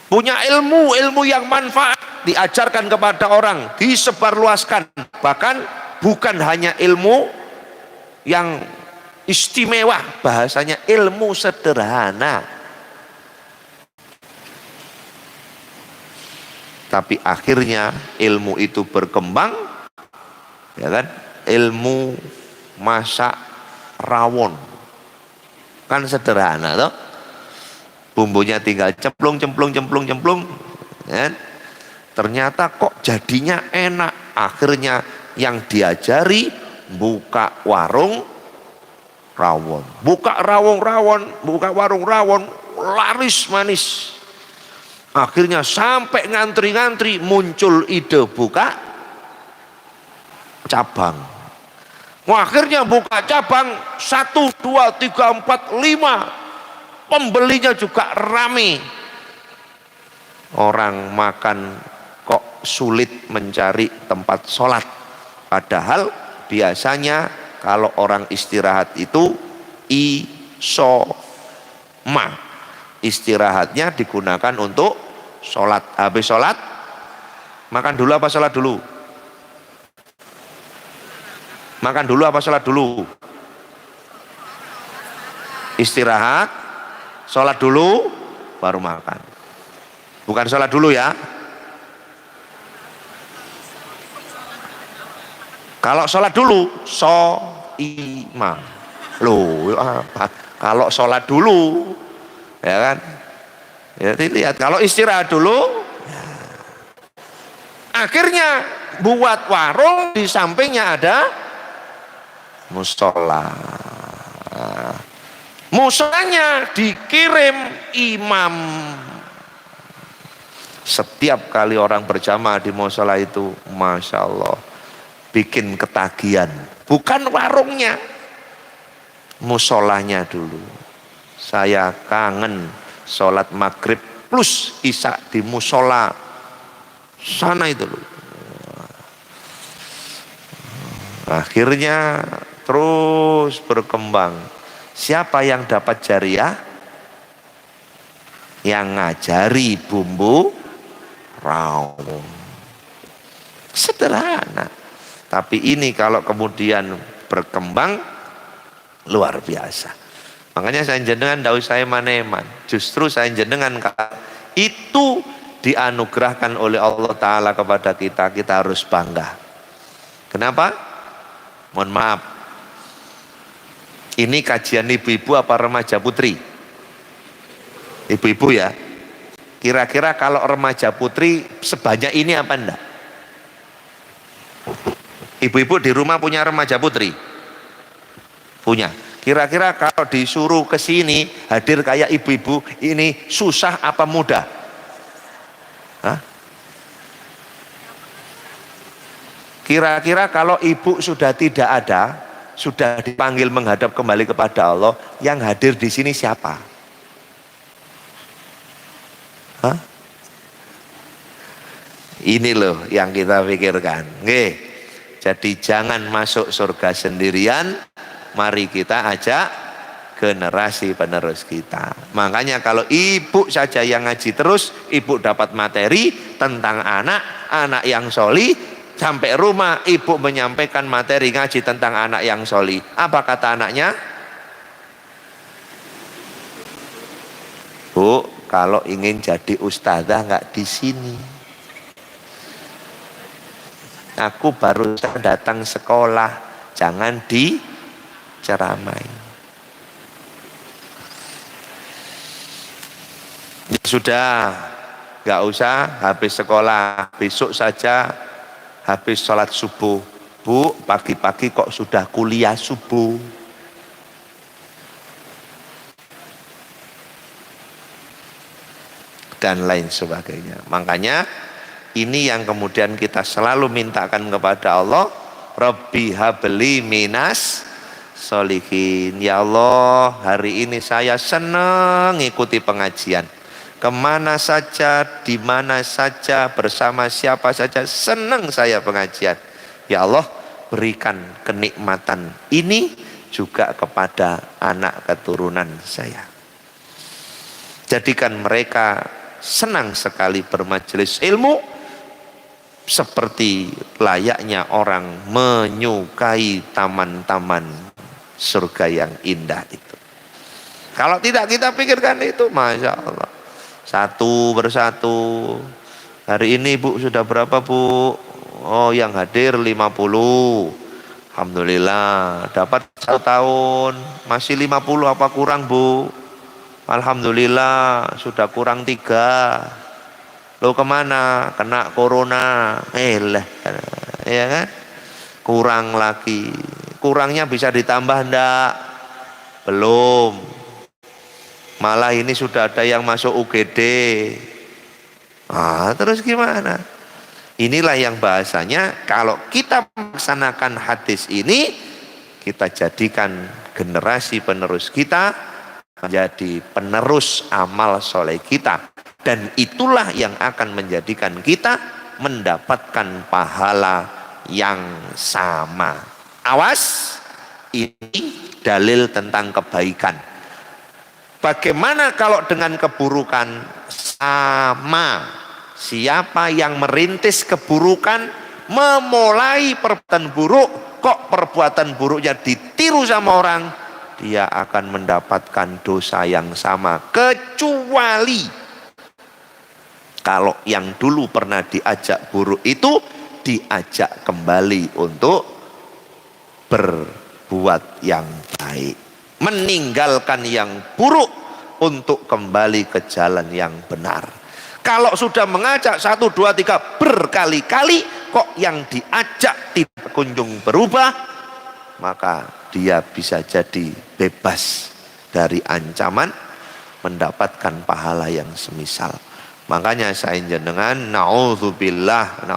punya ilmu yang manfaat, diajarkan kepada orang, disebarluaskan, bahkan bukan hanya ilmu yang istimewa, bahasanya ilmu sederhana. Tapi akhirnya ilmu itu berkembang, ya kan? Ilmu masak rawon kan sederhana toh, bumbunya tinggal cemplung ya. Ternyata kok jadinya enak. Akhirnya yang diajari buka warung rawon, buka warung rawon, laris manis. Akhirnya sampai ngantri-ngantri, muncul ide buka cabang. Akhirnya buka cabang 1, 2, 3, 4, 5. Pembelinya juga rame. Orang makan kok sulit mencari tempat sholat. Padahal biasanya kalau orang istirahat itu isoma, istirahatnya digunakan untuk sholat. Habis sholat makan dulu apa sholat dulu? Makan dulu apa sholat dulu? Istirahat, sholat dulu, baru makan. Bukan sholat dulu ya. Kalau sholat dulu, loh apa? Kalau sholat dulu, ya kan? Ya, lihat. Kalau istirahat dulu, ya. Akhirnya buat warung, di sampingnya ada musola. Musolanya dikirim imam. Setiap kali orang berjamaah di musola itu, masya Allah, bikin ketagihan. Bukan warungnya, musolanya dulu. Saya kangen sholat maghrib plus isya di musola sana itu loh. Akhirnya terus berkembang. Siapa yang dapat jariah? Yang ngajari bumbu rawon. Sederhana. Tapi ini kalau kemudian berkembang luar biasa. Makanya saya jenengan tidak usah eman-eman. Justru saya jenengan itu dianugerahkan oleh Allah Ta'ala kepada kita. Kita harus bangga. Kenapa? Mohon maaf, ini kajian ibu-ibu apa remaja putri? Ibu-ibu ya. Kira-kira kalau remaja putri sebanyak ini apa enggak? Ibu-ibu di rumah punya remaja putri? Punya. Kira-kira kalau disuruh ke sini hadir kayak ibu-ibu ini susah apa mudah? Hah? Kira-kira kalau ibu sudah tidak ada, sudah dipanggil menghadap kembali kepada Allah, yang hadir di sini siapa? Hah? Ini loh yang kita pikirkan. Nggih. Jadi jangan masuk surga sendirian, mari kita ajak generasi penerus kita. Makanya kalau ibu saja yang ngaji terus, ibu dapat materi tentang anak yang sholih. Sampai rumah ibu menyampaikan materi ngaji tentang anak yang sholih. Apa kata anaknya? Bu, kalau ingin jadi ustazah nggak di sini. Aku baru datang sekolah, jangan diceramai. Ya sudah, nggak usah habis sekolah, besok saja. Habis sholat subuh. Bu, pagi-pagi kok sudah kuliah subuh? Dan lain sebagainya. Makanya ini yang kemudian kita selalu mintakan kepada Allah. Rabbi habli minas sholihin. Ya Allah, hari ini saya senang ikuti pengajian. Kemana saja, di mana saja, bersama siapa saja, senang saya pengajian. Ya Allah, berikan kenikmatan ini juga kepada anak keturunan saya. Jadikan mereka senang sekali bermajelis ilmu. seperti layaknya orang menyukai taman-taman surga yang indah itu. Kalau tidak kita pikirkan itu, Masya Allah, satu persatu. Hari ini Bu sudah berapa Bu? Oh, yang hadir 50. Alhamdulillah. Dapat 1 tahun. Masih 50 apa kurang Bu? Alhamdulillah sudah kurang 3. Lo kemana? Kena corona. Ya kan? Kurang lagi. Kurangnya bisa ditambah enggak? Belum. Malah ini sudah ada yang masuk UGD. Terus gimana? Inilah yang bahasanya kalau kita melaksanakan hadis ini, kita jadikan generasi penerus kita menjadi penerus amal soleh kita. Dan itulah yang akan menjadikan kita mendapatkan pahala yang sama. Awas, ini dalil tentang kebaikan. Bagaimana kalau dengan keburukan? Sama. Siapa yang merintis keburukan, memulai perbuatan buruk, kok perbuatan buruknya ditiru sama orang, dia akan mendapatkan dosa yang sama. Kecuali kalau yang dulu pernah diajak buruk itu diajak kembali untuk berbuat yang baik, meninggalkan yang buruk untuk kembali ke jalan yang benar. Kalau sudah mengajak 1, 2, 3 berkali-kali, kok yang diajak tidak kunjung berubah, maka dia bisa jadi bebas dari ancaman mendapatkan pahala yang semisal. Makanya saya jenengan, naudzubillah,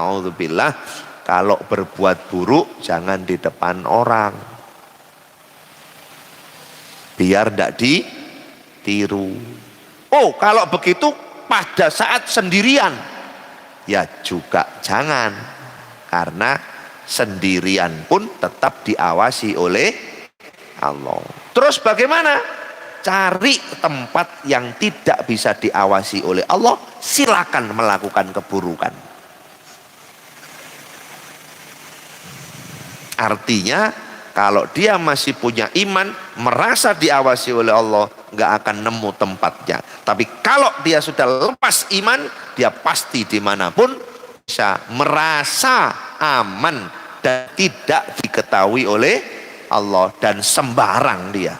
kalau berbuat buruk jangan di depan orang, biar tidak ditiru. Oh, kalau begitu pada saat sendirian, ya juga jangan, karena sendirian pun tetap diawasi oleh Allah. Terus bagaimana? Cari tempat yang tidak bisa diawasi oleh Allah, silakan melakukan keburukan. Artinya kalau dia masih punya iman, merasa diawasi oleh Allah, nggak akan nemu tempatnya. Tapi kalau dia sudah lepas iman, dia pasti dimanapun bisa merasa aman dan tidak diketahui oleh Allah, dan sembarang dia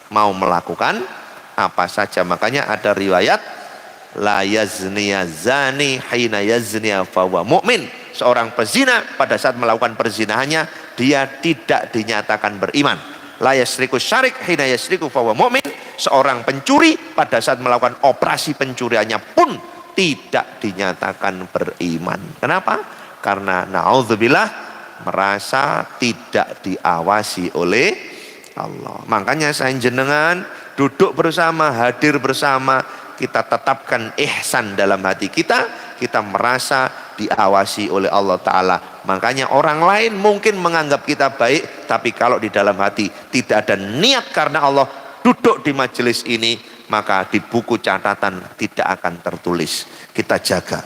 mau melakukan apa saja. Makanya ada riwayat, la yazniya zani hina yazniya fahuwa mu'min. Seorang pezina pada saat melakukan perzinahannya, dia tidak dinyatakan beriman. La yasriku syarik hina yasriku fahuwa mu'min. Seorang pencuri pada saat melakukan operasi pencuriannya pun tidak dinyatakan beriman. Kenapa? Karena naudzubillah merasa tidak diawasi oleh Allah. Makanya saya jenengan duduk bersama, hadir bersama, kita tetapkan ihsan dalam hati kita. Kita merasa diawasi oleh Allah Ta'ala. Makanya orang lain mungkin menganggap kita baik, tapi kalau di dalam hati tidak ada niat karena Allah, duduk di majelis ini, maka di buku catatan tidak akan tertulis. Kita jaga,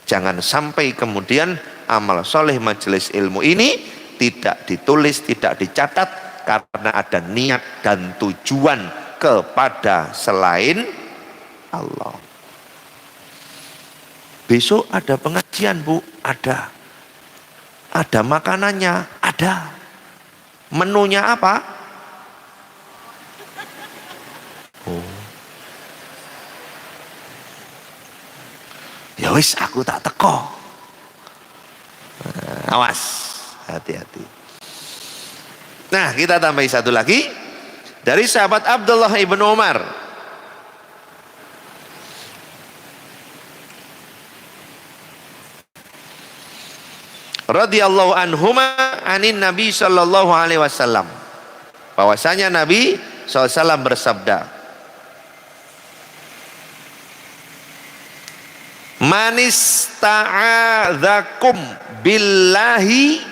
jangan sampai kemudian amal soleh majelis ilmu ini tidak ditulis, tidak dicatat, karena ada niat dan tujuan kepada selain Allah. Besok ada pengajian Bu, ada makanannya, ada. Menunya apa? Oh, ya wis aku tak teko. Awas, hati-hati. Nah, kita tambahi satu lagi dari sahabat Abdullah ibn Umar. Radhiyallahu anhuma anin Nabi sallallahu alaihi wasallam. Bahwasanya Nabi SAW bersabda, manista'adzakum billahi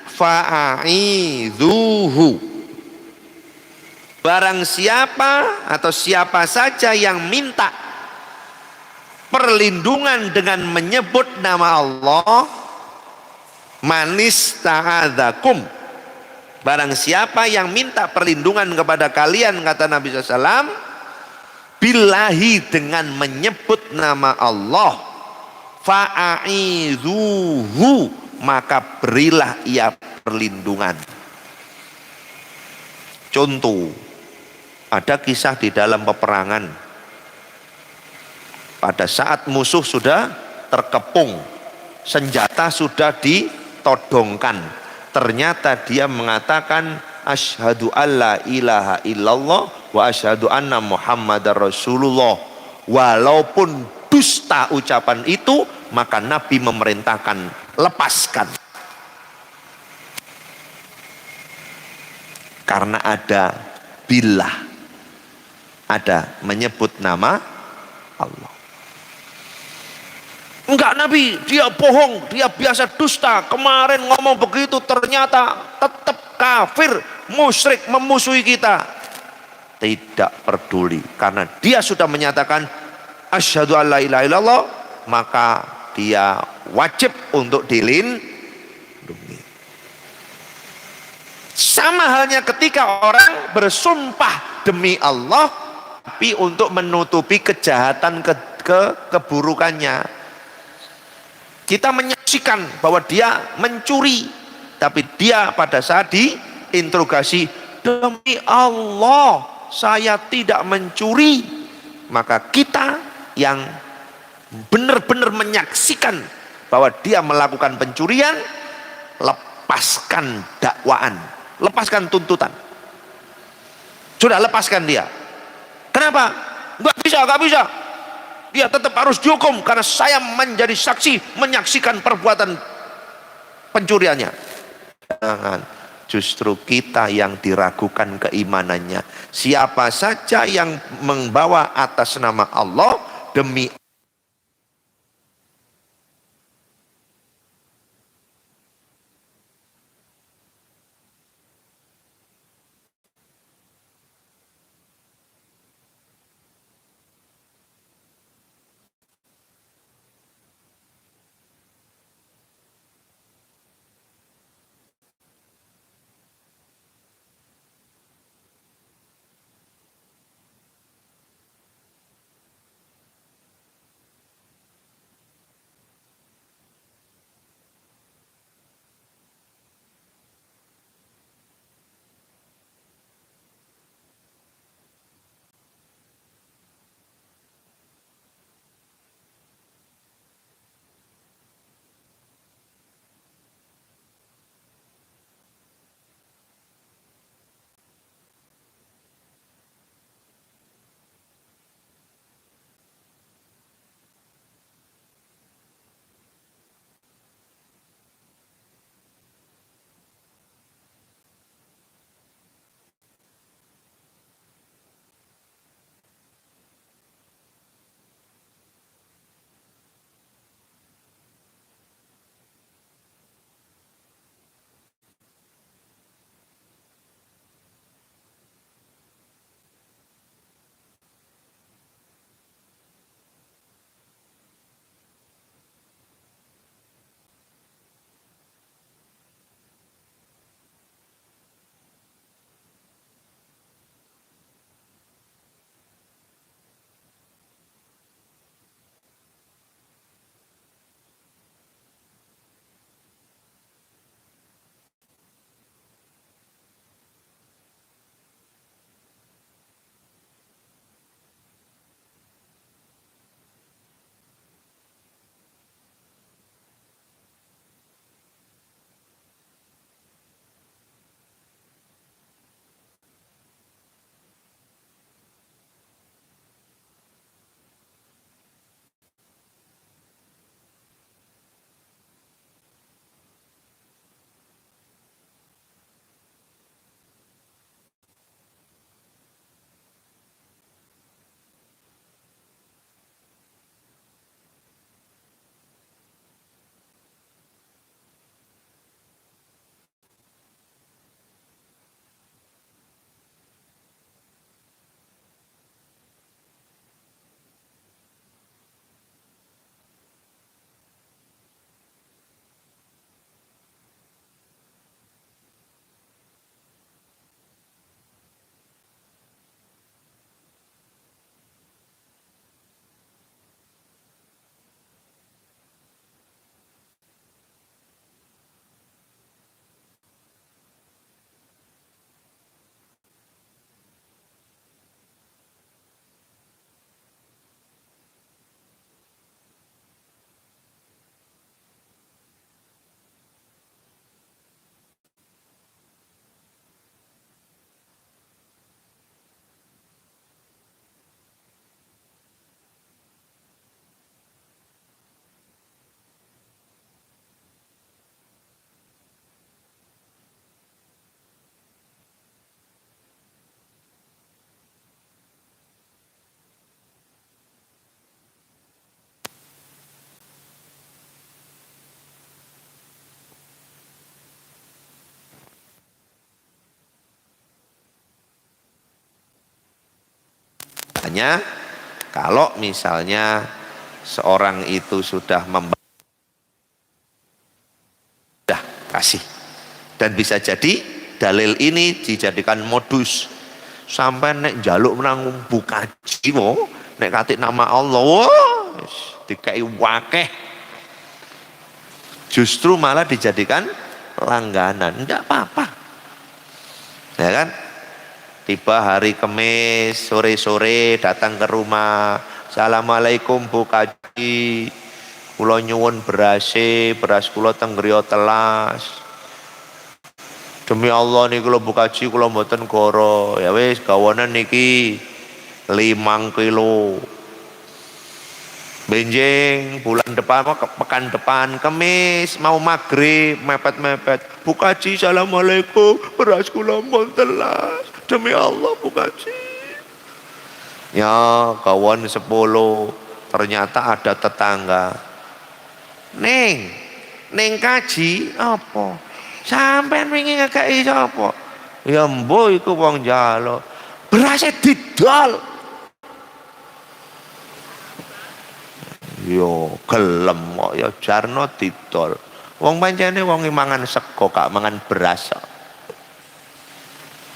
fa'idzuhu. Barang siapa atau siapa saja yang minta perlindungan dengan menyebut nama Allah, Manis ta'adzakum, barang siapa yang minta perlindungan kepada kalian, kata Nabi SAW, billahi, dengan menyebut nama Allah, fa'aidhuhu, maka berilah ia perlindungan. Contoh, ada kisah di dalam peperangan, pada saat musuh sudah terkepung, senjata sudah ditodongkan, ternyata dia mengatakan asyhadu alla ilaha illallah wa asyhadu anna muhammadar rasulullah. Walaupun dusta ucapan itu, maka Nabi memerintahkan lepaskan, karena ada billah, ada menyebut nama Allah. Enggak Nabi, dia bohong, dia biasa dusta, kemarin ngomong begitu ternyata tetap kafir, musyrik, memusuhi kita. Tidak peduli, karena dia sudah menyatakan asyhadu alla ilaha illallah, maka dia wajib untuk dilindungi. Sama halnya ketika orang bersumpah demi Allah, tapi untuk menutupi kejahatan, keburukannya. Kita menyaksikan bahwa dia mencuri, tapi dia pada saat diinterogasi, demi Allah saya tidak mencuri. Maka kita yang benar-benar menyaksikan bahwa dia melakukan pencurian, lepaskan dakwaan, lepaskan tuntutan. Sudah, lepaskan dia. Kenapa? Nggak bisa. Dia tetap harus dihukum karena saya menjadi saksi, menyaksikan perbuatan pencuriannya. Jangan, justru kita yang diragukan keimanannya. Siapa saja yang membawa atas nama Allah demi Makanya kalau misalnya seorang itu sudah kasih, dan bisa jadi dalil ini dijadikan modus sampai nek jaluk menang buka jiwa nek katik nama Allah dikai wakeh, justru malah dijadikan langganan. Enggak apa-apa, ya kan? Tiba hari Kamis sore-sore datang ke rumah, assalamualaikum Bu Kaji, kula nyuwun beras kula teng griya telas. Demi Allah niki kula Bu Kaji kula mboten goro. Ya wis gawanen niki 5 kilo. Benjing bulan depan pekan depan Kamis mau maghrib mepet-mepet. Bu Kaji assalamualaikum, beras kula mboten telas. Demi Allah Bu Kaji. Ya kawan 10, ternyata ada tetangga. Neng Kaji apa? Sampean wingi ngekeki sapa? Ya mbo iku wong njaluk. Berase didol. Yo gelem kok ya jarno didol. Wong pancene wong mangan sego gak mangan beras.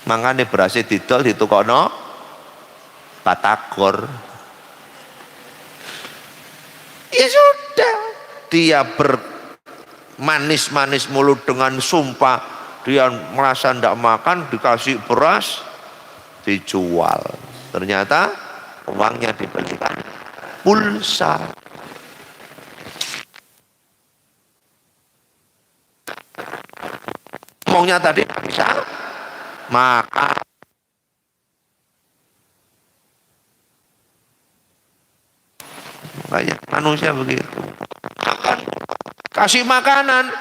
Mangane berase didol ditukokno batagor. Ya sudah, dia bermanis-manis mulut dengan sumpah, dia merasa tidak makan, dikasih beras, dijual. Ternyata uangnya dibelikan pulsa. Ngomongnya tadi bisa makan. Banyak manusia begitu. Makan, kasih makanan.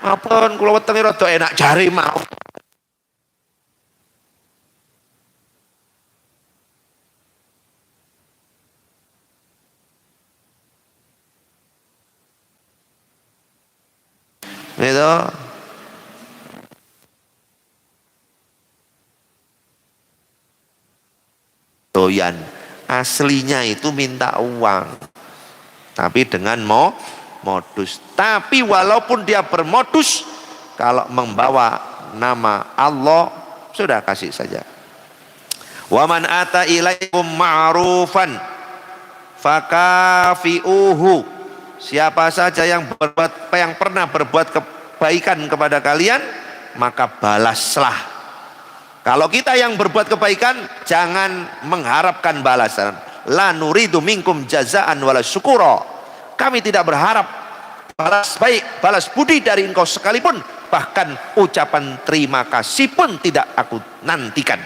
Apun kula wetenge rada enak jari mau. Gitu. Doyan. Aslinya itu minta uang, tapi dengan modus. Tapi walaupun dia bermodus, kalau membawa nama Allah sudah kasih saja. Wa man ata ilaikum ma'rufan fakafi'uhu. Siapa saja yang pernah berbuat kebaikan kepada kalian, maka balaslah. Kalau kita yang berbuat kebaikan, jangan mengharapkan balasan. La nuridu minkum jazaan wala syukura. Kami tidak berharap balas baik, balas budi dari engkau sekalipun. Bahkan ucapan terima kasih pun tidak aku nantikan.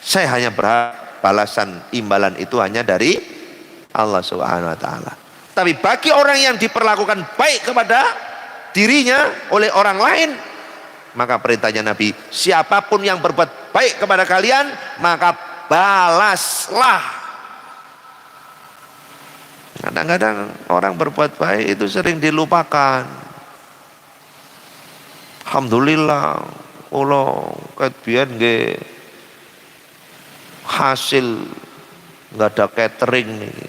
Saya hanya berharap balasan imbalan itu hanya dari Allah Subhanahu wa taala. Tapi bagi orang yang diperlakukan baik kepada dirinya oleh orang lain, maka perintahnya Nabi, siapapun yang berbuat baik kepada kalian, maka balaslah. Kadang-kadang orang berbuat baik itu sering dilupakan. Alhamdulillah, Allah kebian nggih hasil nggak ada catering nih.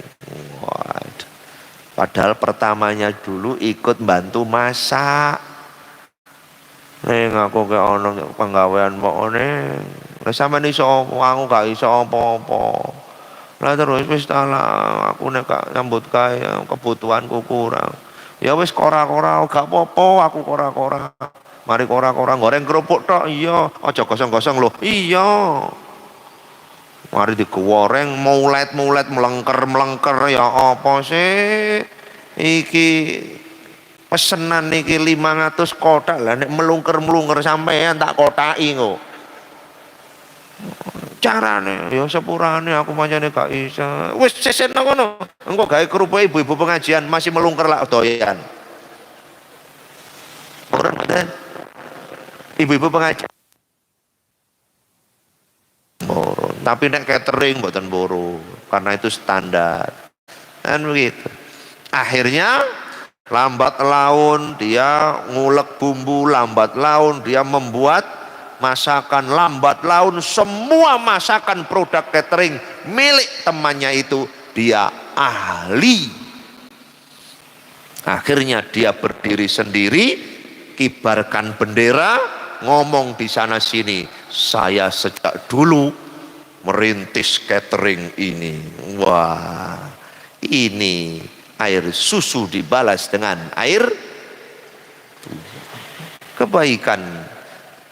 Waduh. Padahal pertamanya dulu ikut bantu masak. Neng aku ke ono penggawean mbok neng. Lah sampean iso aku gak iso apa-apa. Lah terus wis lah aku nek gak nyambut gawe kebutuhanku kurang. Ya wis kora-kora gak apa-apa aku kora-kora. Mari kora-kora goreng kerupuk tok iya, aja gosong-gosong lho. Iya. Mari digoreng mulet-mulet melengker-melengker ya apa sih? Iki pesenan niki 500 kotak lah nek melungker-melungker sampean tak kotaki kok. Carane ya sepurane aku pancene gak iso. Wis sesen ngono. Engko gawe kerupuk ibu-ibu pengajian masih melungker lak doyan. Ora mboten. Ibu-ibu pengajian. Boro. Tapi nek catering mboten boro karena itu standar. Kan begitu. Akhirnya lambat laun dia ngulek bumbu, lambat laun dia membuat masakan lambat laun, semua masakan produk catering milik temannya itu dia ahli. Akhirnya dia berdiri sendiri, kibarkan bendera, ngomong di sana sini, saya sejak dulu merintis catering ini. Wah, ini air susu dibalas dengan air kebaikan.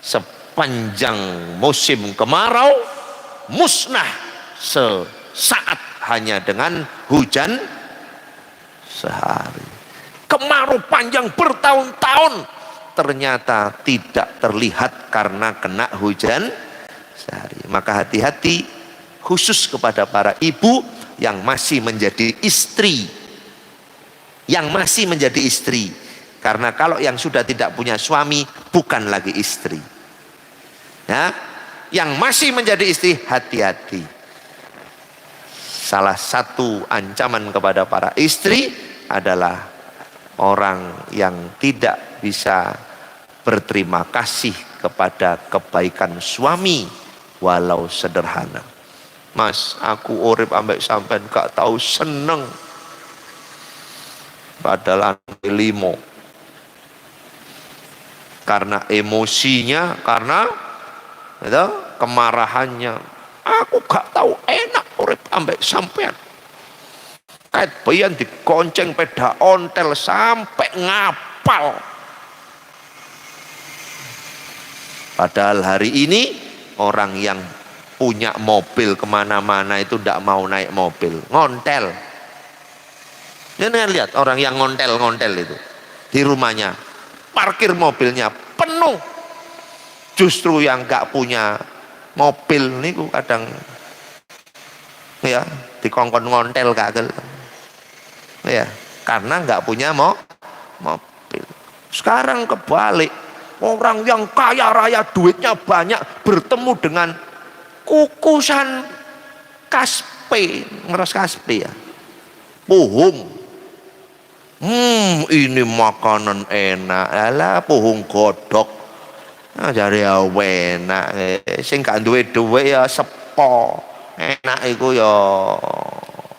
Sepanjang musim kemarau musnah sesaat hanya dengan hujan sehari. Kemarau panjang bertahun-tahun ternyata tidak terlihat karena kena hujan sehari. Maka hati-hati, khusus kepada para ibu yang masih menjadi istri, karena kalau yang sudah tidak punya suami bukan lagi istri ya. Yang masih menjadi istri, hati-hati. Salah satu ancaman kepada para istri adalah orang yang tidak bisa berterima kasih kepada kebaikan suami walau sederhana. Mas, aku urip ambek sampean gak tahu seneng, padahal limo. Karena emosinya, karena itu, kemarahannya, aku gak tahu enak urip ambek sampean. Kait bayan dikonceng peda ontel sampai ngapal. Padahal hari ini orang yang punya mobil kemana-mana itu tidak mau naik mobil, ngontel. Jangan lihat orang yang ngontel itu di rumahnya, parkir mobilnya penuh. Justru yang nggak punya mobil niku kadang ya dikongkon ngontel kagel. Ya, karena nggak punya mobil. Sekarang kebalik, orang yang kaya raya duitnya banyak bertemu dengan kukusan kaspe, ngeras kaspe ya, puhung. Ini makanan enak, alah puhung godok. Nah, jare ya enak, sing gak duwe duwe ya sepo. Enak iku ya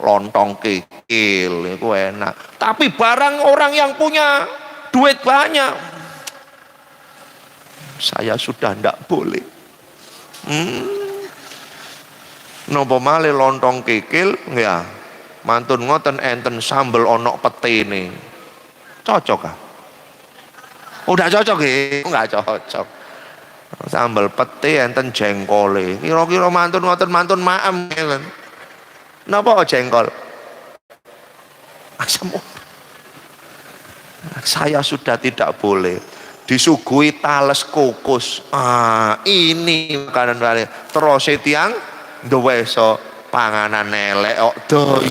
lontong kikil, itu enak. Tapi barang orang yang punya duit banyak, saya sudah ndak boleh. Nopo malih lontong kikil, ya mantun ngoten enten sambel onok petene, cocok ah? Udah cocok ya? Enggak cocok. Sambel pete enten jengkole, kira-kira mantun ngoten mantun maem. Napa jengkol? Asam. Saya sudah tidak boleh disuguhi tales kukus. Ini makanan balik. Terus tiang duweso panganan elek kok.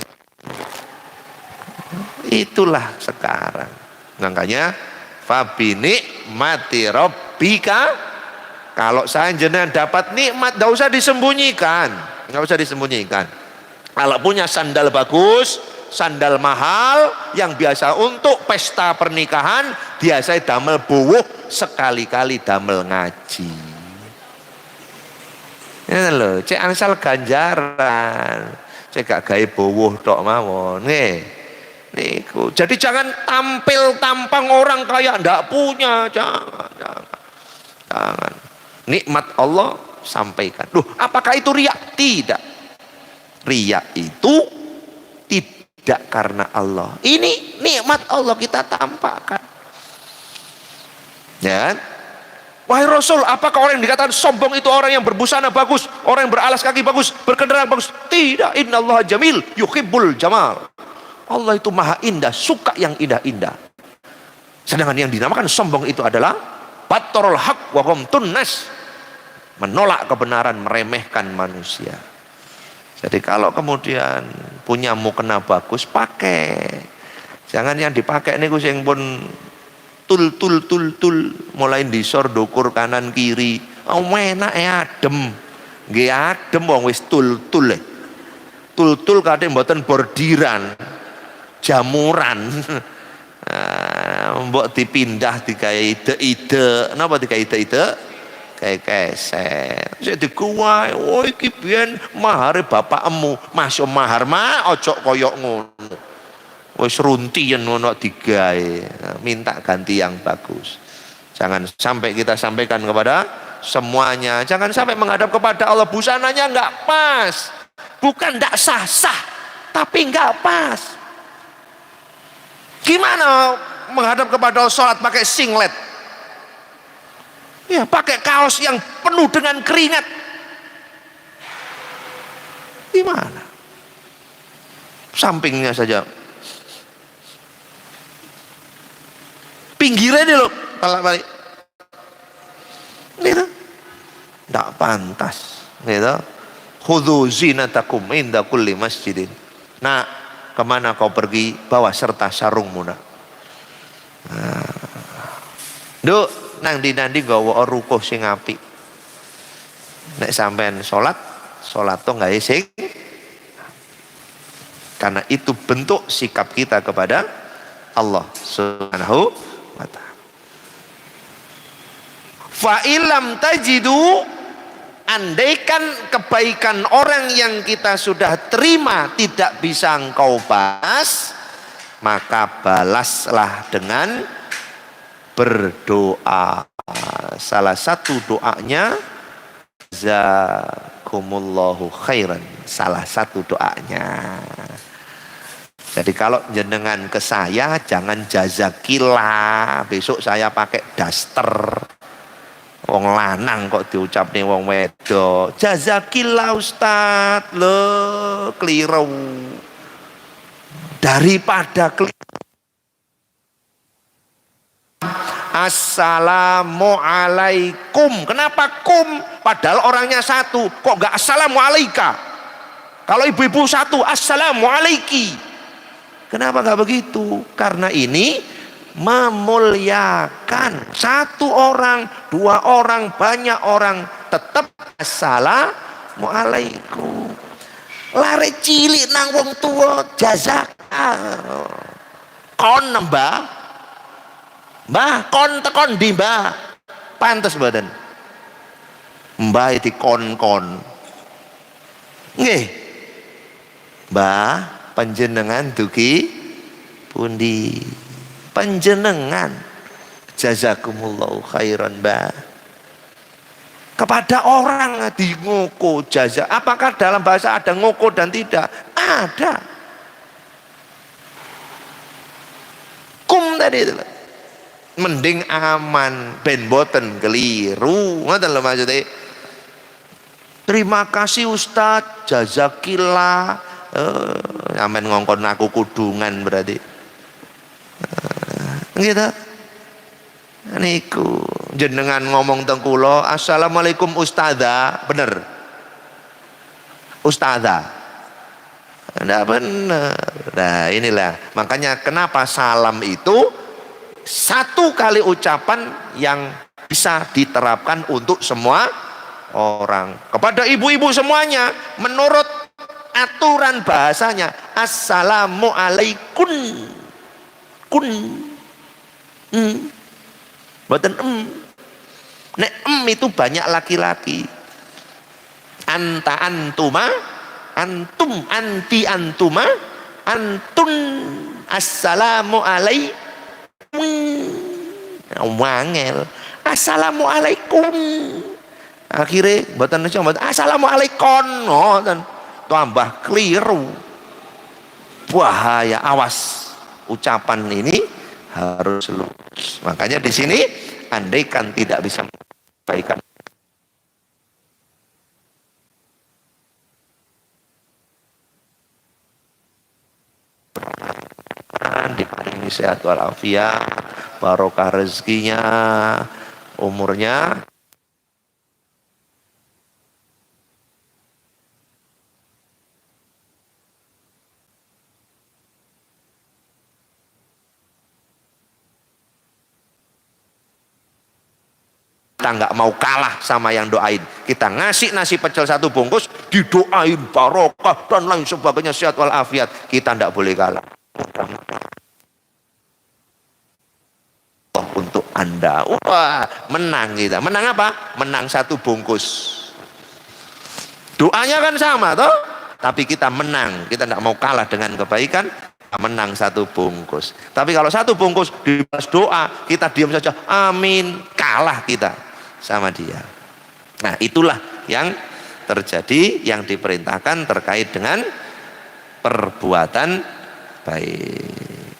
Itulah sekarang. Makanya fabini mati rabbika, kalau saya jenengan dapat nikmat enggak usah disembunyikan. Enggak usah disembunyikan. Kalau punya sandal bagus, sandal mahal yang biasa untuk pesta pernikahan, biasa damel buwuh, sekali-kali damel ngaji. Ini loh, cek angsal ganjaran, cek gak gawe buwuh tok mawon. Niku. Jadi jangan tampil tampang orang kaya ndak punya, jangan. Nikmat Allah sampaikan. Loh, apakah itu riak? Tidak. Riak itu tidak karena Allah. Ini nikmat Allah kita tampakkan. Ya. Wahai Rasul, apakah orang yang dikatakan sombong itu orang yang berbusana bagus, orang yang beralas kaki bagus, berkendaraan bagus? Tidak. Innallaha jamil yuhibbul jamal. Allah itu maha indah, suka yang indah-indah. Sedangkan yang dinamakan sombong itu adalah batorul haq wa ghamtun nas, menolak kebenaran, meremehkan manusia. Jadi kalau kemudian punya mukena bagus, pakai. Jangan yang dipakai niku sing pun tul mulai disor dukur kanan kiri. Enak adem. Nggih adem wong wis tul. Tul kadhe mboten bordiran. Jamuran. Mbok dipindah digawe ide-ide. Napa digawe ide-ide? kayak keset. Saya dikuwai, oh iki biyen mahare bapakmu, masuk mahar mah ojo koyok ngono. Wis runtiyen ngono digawe, minta ganti yang bagus. Jangan sampai kita sampaikan kepada semuanya. Jangan sampai menghadap kepada Allah busananya enggak pas. Bukan enggak sah-sah, tapi enggak pas. Gimana menghadap kepada Allah sholat pakai singlet? Ya, pakai kaos yang penuh dengan keringat. Gimana? Sampingnya saja. Pinggirnya ini loh, balik. Gitu. Tidak pantas. Gitu. Khudhu zinatakum inda kulli masjidin. Nah, kemana kau pergi? Bawa serta sarungmu nak. Duk, nang di gawa rukuh sing apik. Nek sampean salat tuh nggak sing. Karena itu bentuk sikap kita kepada Allah Subhanahu wa ta'ala. Fa ilam tajidu, andaikan kebaikan orang yang kita sudah terima tidak bisa engkau balas, maka balaslah dengan berdoa. Salah satu doanya jazakumullahu khairan. Salah satu doanya. Jadi kalau jenengan ke saya jangan jazakillah. Besok saya pakai daster. Wong lanang kok diucap nih wong wedo. Jazakillah Ustaz. Lo keliru. Daripada keliru. Assalamualaikum. Kenapa kum? Padahal orangnya satu. Kok gak assalamualaika? Kalau ibu-ibu satu, assalamualaiki. Kenapa gak begitu? Karena ini memuliakan. Satu orang, dua orang, banyak orang, tetap assalamualaikum. Lare cilik nang wong tua jazak. Kon mbah. Mbah kon tekon di mbah. Pantes badan. Mbah itu kon. Nggih. Mbah panjenengan dugi pundi? Panjenengan jazakumullahu khairan mbah. Kepada orang di ngoko jazak. Apakah dalam bahasa ada ngoko dan tidak? Ada. Kum tadi itu. Mending aman, ben boten keliru. Ngoten lho maksudnya. Terima kasih Ustaz, jazakillah. Amen ngongkon aku kudungan berarti. Gitu. Niku jenengan ngomong teng kula, assalamualaikum ustazah, bener. Ustazah. Enggak bener. Nah, inilah makanya kenapa salam itu satu kali ucapan yang bisa diterapkan untuk semua orang. Kepada ibu-ibu semuanya, menurut aturan bahasanya, assalamualaikum. Kun. Buatan Nek itu banyak laki-laki. Anta antuma, antum anti antuma, antun assalamualaikum. Wangel. Assalamualaikum. Akhirnya buatan assalamualaikum. Oh, dan tambah keliru. Bahaya, awas. Ucapan ini harus lurus. Makanya di sini andaikan tidak bisa menyampaikan diparingi sehat walafiat, barokah rezekinya, umurnya kita nggak mau kalah sama yang doain. Kita ngasih nasi pecel satu bungkus, didoain barokah dan lain sebagainya sehat walafiat. Kita nggak boleh kalah. Untuk Anda. Wah, menang kita. Menang apa? Menang 1 bungkus. Doanya kan sama toh, tapi kita menang. Kita tidak mau kalah dengan kebaikan, menang 1 bungkus. Tapi kalau 1 bungkus dibalas doa, kita diam saja, amin, kalah kita sama dia. Nah, itulah yang terjadi, yang diperintahkan terkait dengan perbuatan baik.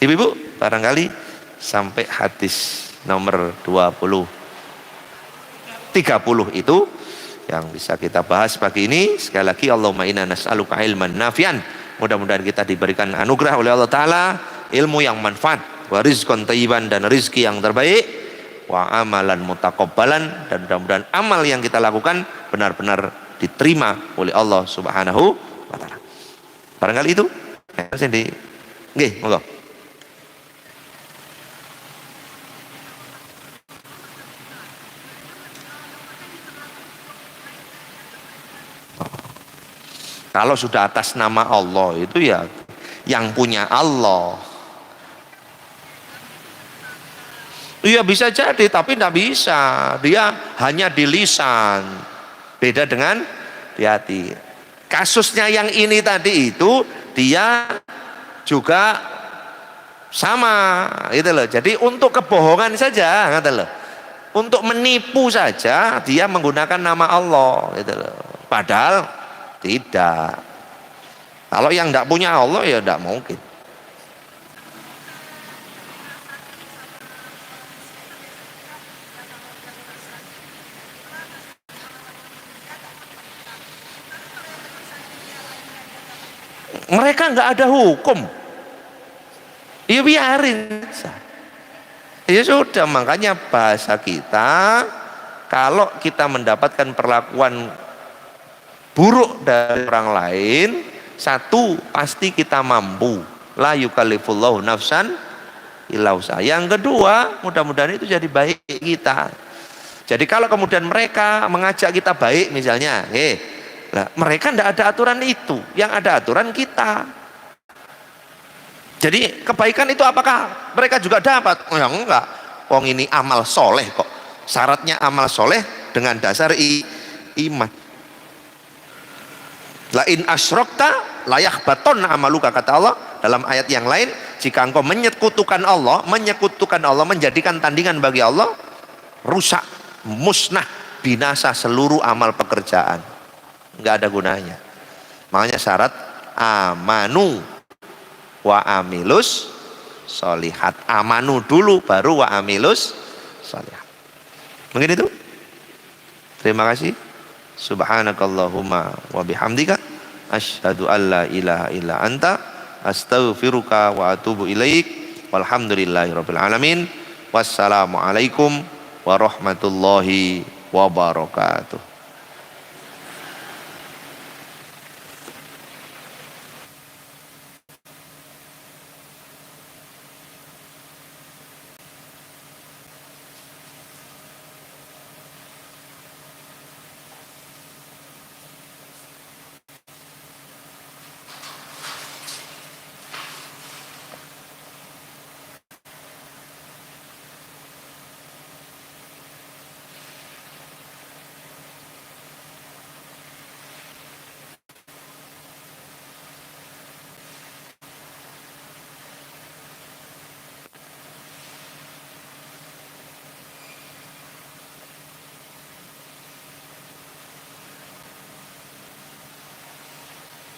Ibu-ibu, barangkali sampai hadis nomor 30 itu yang bisa kita bahas pagi ini. Sekali lagi, Allahumma inna nas'aluka ilman nafian. Mudah-mudahan kita diberikan anugerah oleh Allah Ta'ala ilmu yang manfaat, wa rizqan thayyiban, dan rizki yang terbaik, wa amalan mutakabbalan, dan mudah-mudahan amal yang kita lakukan benar-benar diterima oleh Allah Subhanahu wa Ta'ala. Barangkali itu nggih, monggo. Kalau sudah atas nama Allah itu ya yang punya Allah. Iya bisa jadi, tapi tidak bisa. Dia hanya di lisan. Beda dengan di hati. Kasusnya yang ini tadi itu dia juga sama, gitu loh. Jadi untuk kebohongan saja, gitu loh. Untuk menipu saja dia menggunakan nama Allah, gitu loh. Padahal tidak. Kalau yang tidak punya Allah ya tidak mungkin. Mereka nggak ada hukum. Ya biarin. Ya sudah, makanya bahasa kita, kalau kita mendapatkan perlakuan buruk dari orang lain, 1, pasti kita mampu. La yukallifullahu nafsan illa wus'aha. Yang kedua, mudah-mudahan itu jadi baik kita. Jadi kalau kemudian mereka mengajak kita baik misalnya, mereka tidak ada aturan itu, yang ada aturan kita. Jadi kebaikan itu apakah mereka juga dapat? Oh ya enggak. Wong ini amal soleh kok. Syaratnya amal soleh dengan dasar iman. La in asyrokta layak baton amaluka, kata Allah dalam ayat yang lain. Jika engkau menyekutukan Allah, menjadikan tandingan bagi Allah, rusak, musnah, binasa seluruh amal pekerjaan, nggak ada gunanya. Makanya syarat amanu wa amilus solihat. Amanu dulu baru wa amilus solihat. Mungkin itu. Terima kasih. Subhanakallahumma wa bihamdika asyhadu an la ilaha illa anta astaghfiruka wa atubu ilaik. Walhamdulillahirabbil alamin. Wassalamualaikum warahmatullahi wabarakatuh.